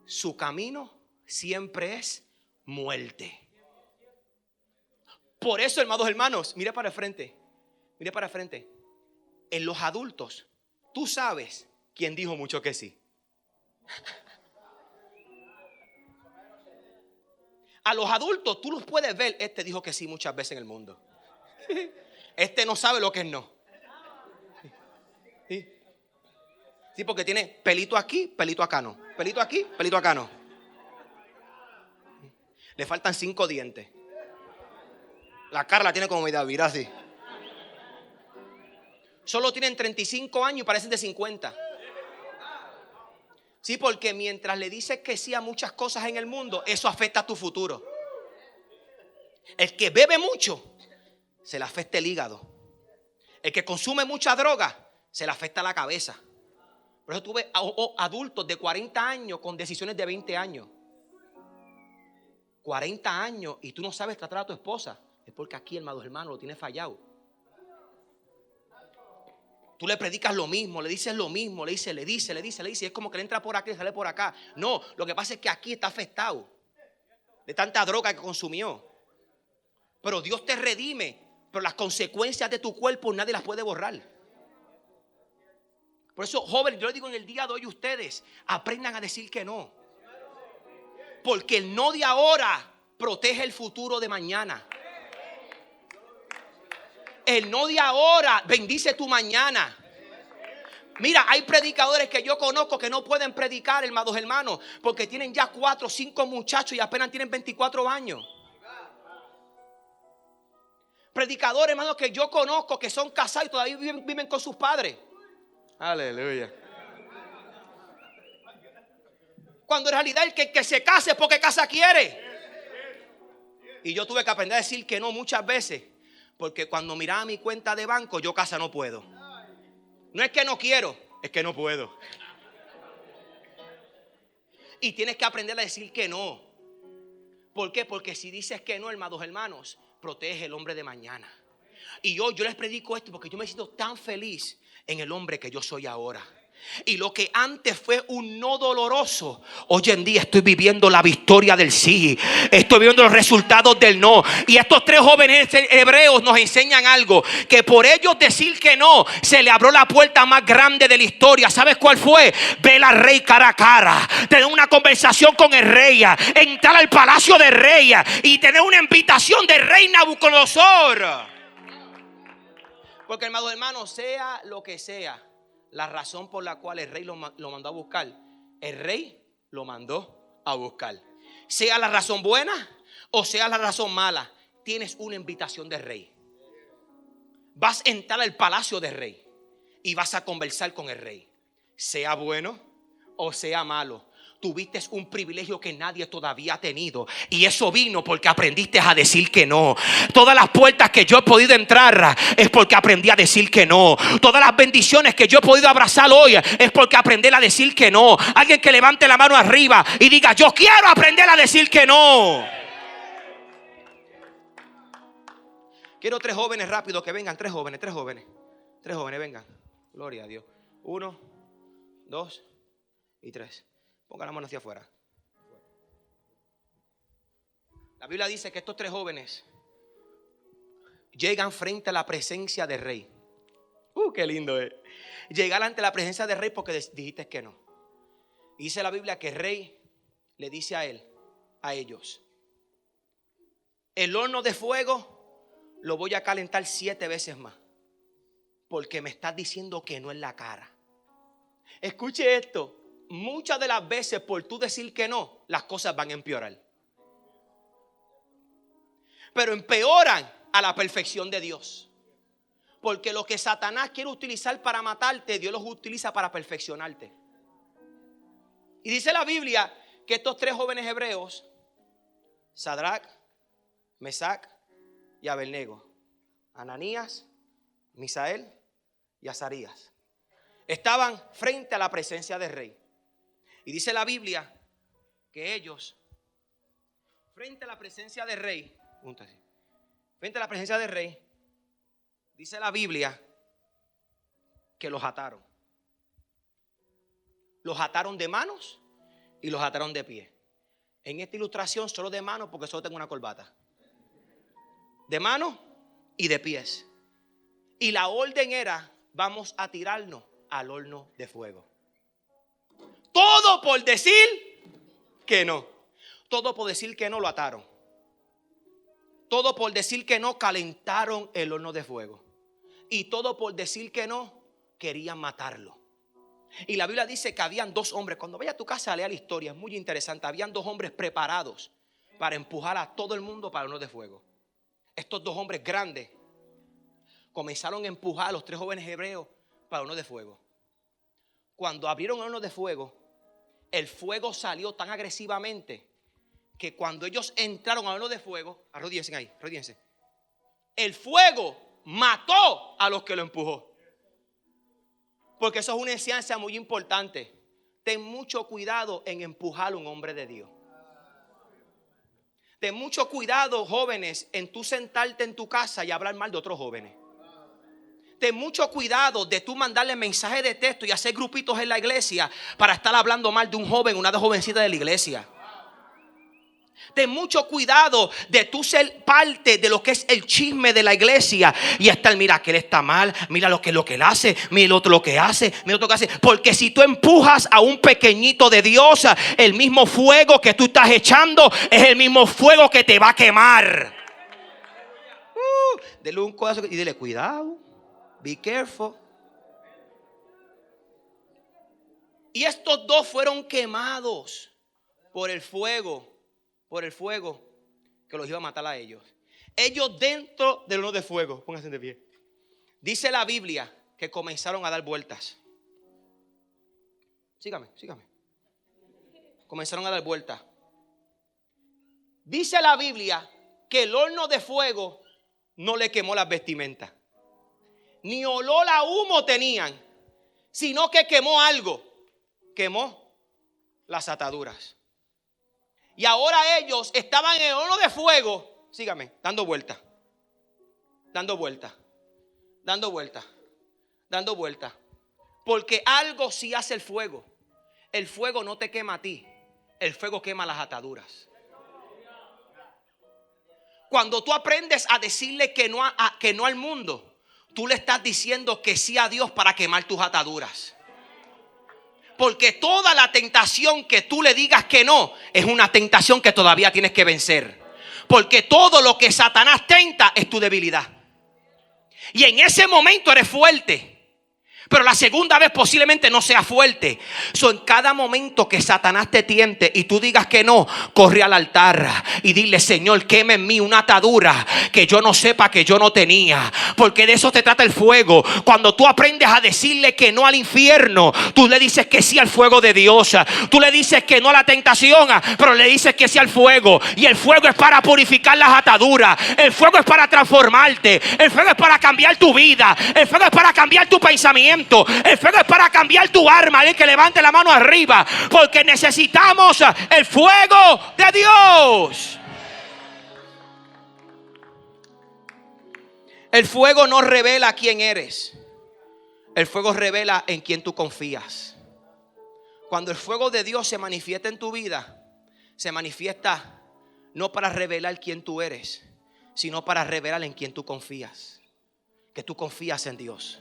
S1: su camino siempre es muerte. Por eso, hermanos, mire para el frente. En los adultos, tú sabes quién dijo mucho que sí. A los adultos tú los puedes ver. Este dijo que sí muchas veces en el mundo. Este no sabe lo que es no. Sí, porque tiene pelito aquí, pelito acá no. Pelito aquí, pelito acá no. Le faltan 5 dientes. La cara la tiene como media vira así. Solo tienen 35 años y parecen de 50. Sí, porque mientras le dices que sí a muchas cosas en el mundo, eso afecta a tu futuro. El que bebe mucho, se le afecta el hígado. El que consume mucha droga, se le afecta la cabeza. Por eso tuve adultos de 40 años con decisiones de 20 años. 40 años y tú no sabes tratar a tu esposa. Es porque aquí, hermano, lo tiene fallado. Tú le predicas lo mismo, le dices lo mismo, le dice. Es como que le entra por aquí y sale por acá. No, lo que pasa es que aquí está afectado de tanta droga que consumió. Pero Dios te redime. Pero las consecuencias de tu cuerpo nadie las puede borrar. Por eso, jóvenes, yo les digo en el día de hoy, ustedes aprendan a decir que no. Porque el no de ahora protege el futuro de mañana. El no de ahora bendice tu mañana. Mira, hay predicadores que yo conozco que no pueden predicar, hermanos, porque tienen ya 4 o 5 muchachos y apenas tienen 24 años. predicadores, hermano, que yo conozco que son casados y todavía viven con sus padres. Aleluya. Cuando en realidad el que se case es porque casa quiere. Y yo tuve que aprender a decir que no muchas veces. Porque cuando miraba mi cuenta de banco, yo casa no puedo. No es que no quiero, es que no puedo. Y tienes que aprender a decir que no. ¿Por qué? Porque si dices que no, hermanos, protege el hombre de mañana. Y yo les predico esto porque yo me siento tan feliz en el hombre que yo soy ahora. Y lo que antes fue un no doloroso, hoy en día estoy viviendo la victoria del sí. Estoy viviendo los resultados del no. Y estos 3 jóvenes hebreos nos enseñan algo, que por ellos decir que no, se le abrió la puerta más grande de la historia. ¿Sabes cuál fue? Ver al rey cara a cara, tener una conversación con el rey, entrar al palacio del rey y tener una invitación del rey Nabucodonosor. Porque hermanos, sea lo que sea la razón por la cual el rey lo mandó a buscar, el rey lo mandó a buscar. Sea la razón buena o sea la razón mala, tienes una invitación del rey. Vas a entrar al palacio del rey y vas a conversar con el rey. Sea bueno o sea malo, tuviste un privilegio que nadie todavía ha tenido. Y eso vino porque aprendiste a decir que no. Todas las puertas que yo he podido entrar es porque aprendí a decir que no. Todas las bendiciones que yo he podido abrazar hoy es porque aprendí a decir que no. Alguien que levante la mano arriba y diga: yo quiero aprender a decir que no. Quiero 3 jóvenes rápido que vengan. 3 jóvenes vengan. Gloria a Dios. 1, 2 y 3. Pongan la mano hacia afuera. La Biblia dice que estos 3 jóvenes llegan frente a la presencia del rey. Qué lindo es. Llegar ante la presencia del rey porque dijiste que no. Y dice la Biblia que el rey le dice a ellos: el horno de fuego lo voy a calentar 7 veces más, porque me estás diciendo que no en la cara. Escuche esto. Muchas de las veces por tú decir que no, las cosas van a empeorar. Pero empeoran a la perfección de Dios. Porque lo que Satanás quiere utilizar para matarte, Dios los utiliza para perfeccionarte. Y dice la Biblia que estos 3 jóvenes hebreos, Sadrach, Mesac y Abednego, Ananías, Misael y Azarías, estaban frente a la presencia del rey. Y dice la Biblia que ellos, frente a la presencia del rey, dice la Biblia que los ataron. Los ataron de manos y los ataron de pies. En esta ilustración solo de manos porque solo tengo una corbata. De manos y de pies. Y la orden era: vamos a tirarnos al horno de fuego. Todo por decir que no. Todo por decir que no lo ataron. Todo por decir que no calentaron el horno de fuego. Y todo por decir que no querían matarlo. Y la Biblia dice que habían 2 hombres. Cuando vaya a tu casa, lea la historia, es muy interesante. Habían 2 hombres preparados para empujar a todo el mundo para el horno de fuego. Estos 2 hombres grandes comenzaron a empujar a los 3 jóvenes hebreos para el horno de fuego. Cuando abrieron el horno de fuego, el fuego salió tan agresivamente que cuando ellos entraron al horno de fuego, arrodíllense ahí, arrodíllense, el fuego mató a los que lo empujó. Porque eso es una enseñanza muy importante. Ten mucho cuidado en empujar a un hombre de Dios. Ten mucho cuidado, jóvenes, en tú sentarte en tu casa y hablar mal de otros jóvenes. Ten mucho cuidado de tú mandarle mensajes de texto y hacer grupitos en la iglesia para estar hablando mal de un joven, una de jovencita de la iglesia. Ten mucho cuidado de tú ser parte de lo que es el chisme de la iglesia y estar: mira que él está mal, mira lo que él hace, mira el otro lo que hace, mira el otro que hace. Porque si tú empujas a un pequeñito de Dios, el mismo fuego que tú estás echando es el mismo fuego que te va a quemar. Dele un codazo y dile: cuidado, be careful. Y estos 2 fueron quemados por el fuego que los iba a matar a ellos. Ellos dentro del horno de fuego, pónganse de pie. Dice la Biblia que comenzaron a dar vueltas. Sígame. Comenzaron a dar vueltas. Dice la Biblia que el horno de fuego no le quemó las vestimentas. Ni olor a humo tenían, sino que quemó algo. Quemó las ataduras. Y ahora ellos estaban en el horno de fuego, sígame, dando vueltas. Porque algo sí hace el fuego. El fuego no te quema a ti, el fuego quema las ataduras. Cuando tú aprendes a decirle que no al mundo, tú le estás diciendo que sí a Dios para quemar tus ataduras. Porque toda la tentación que tú le digas que no es una tentación que todavía tienes que vencer. Porque todo lo que Satanás tenta es tu debilidad. Y en ese momento eres fuerte. Pero la segunda vez posiblemente no sea fuerte. En cada momento que Satanás te tiente y tú digas que no, corre al altar y dile: Señor, queme en mí una atadura que yo no sepa que yo no tenía. Porque de eso te trata el fuego. Cuando tú aprendes a decirle que no al infierno, tú le dices que sí al fuego de Dios. Tú le dices que no a la tentación, pero le dices que sí al fuego. Y el fuego es para purificar las ataduras. El fuego es para transformarte. El fuego es para cambiar tu vida. El fuego es para cambiar tu pensamiento. El fuego es para cambiar tu arma. El que levante la mano arriba, porque necesitamos el fuego de Dios. El fuego no revela quién eres. El fuego revela en quién tú confías. Cuando el fuego de Dios se manifiesta en tu vida, se manifiesta no para revelar quién tú eres, sino para revelar en quién tú confías. Que tú confías en Dios,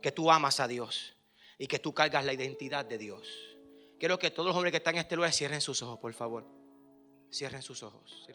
S1: que tú amas a Dios y que tú cargas la identidad de Dios. Quiero que todos los hombres que están en este lugar cierren sus ojos, por favor. Cierren sus ojos.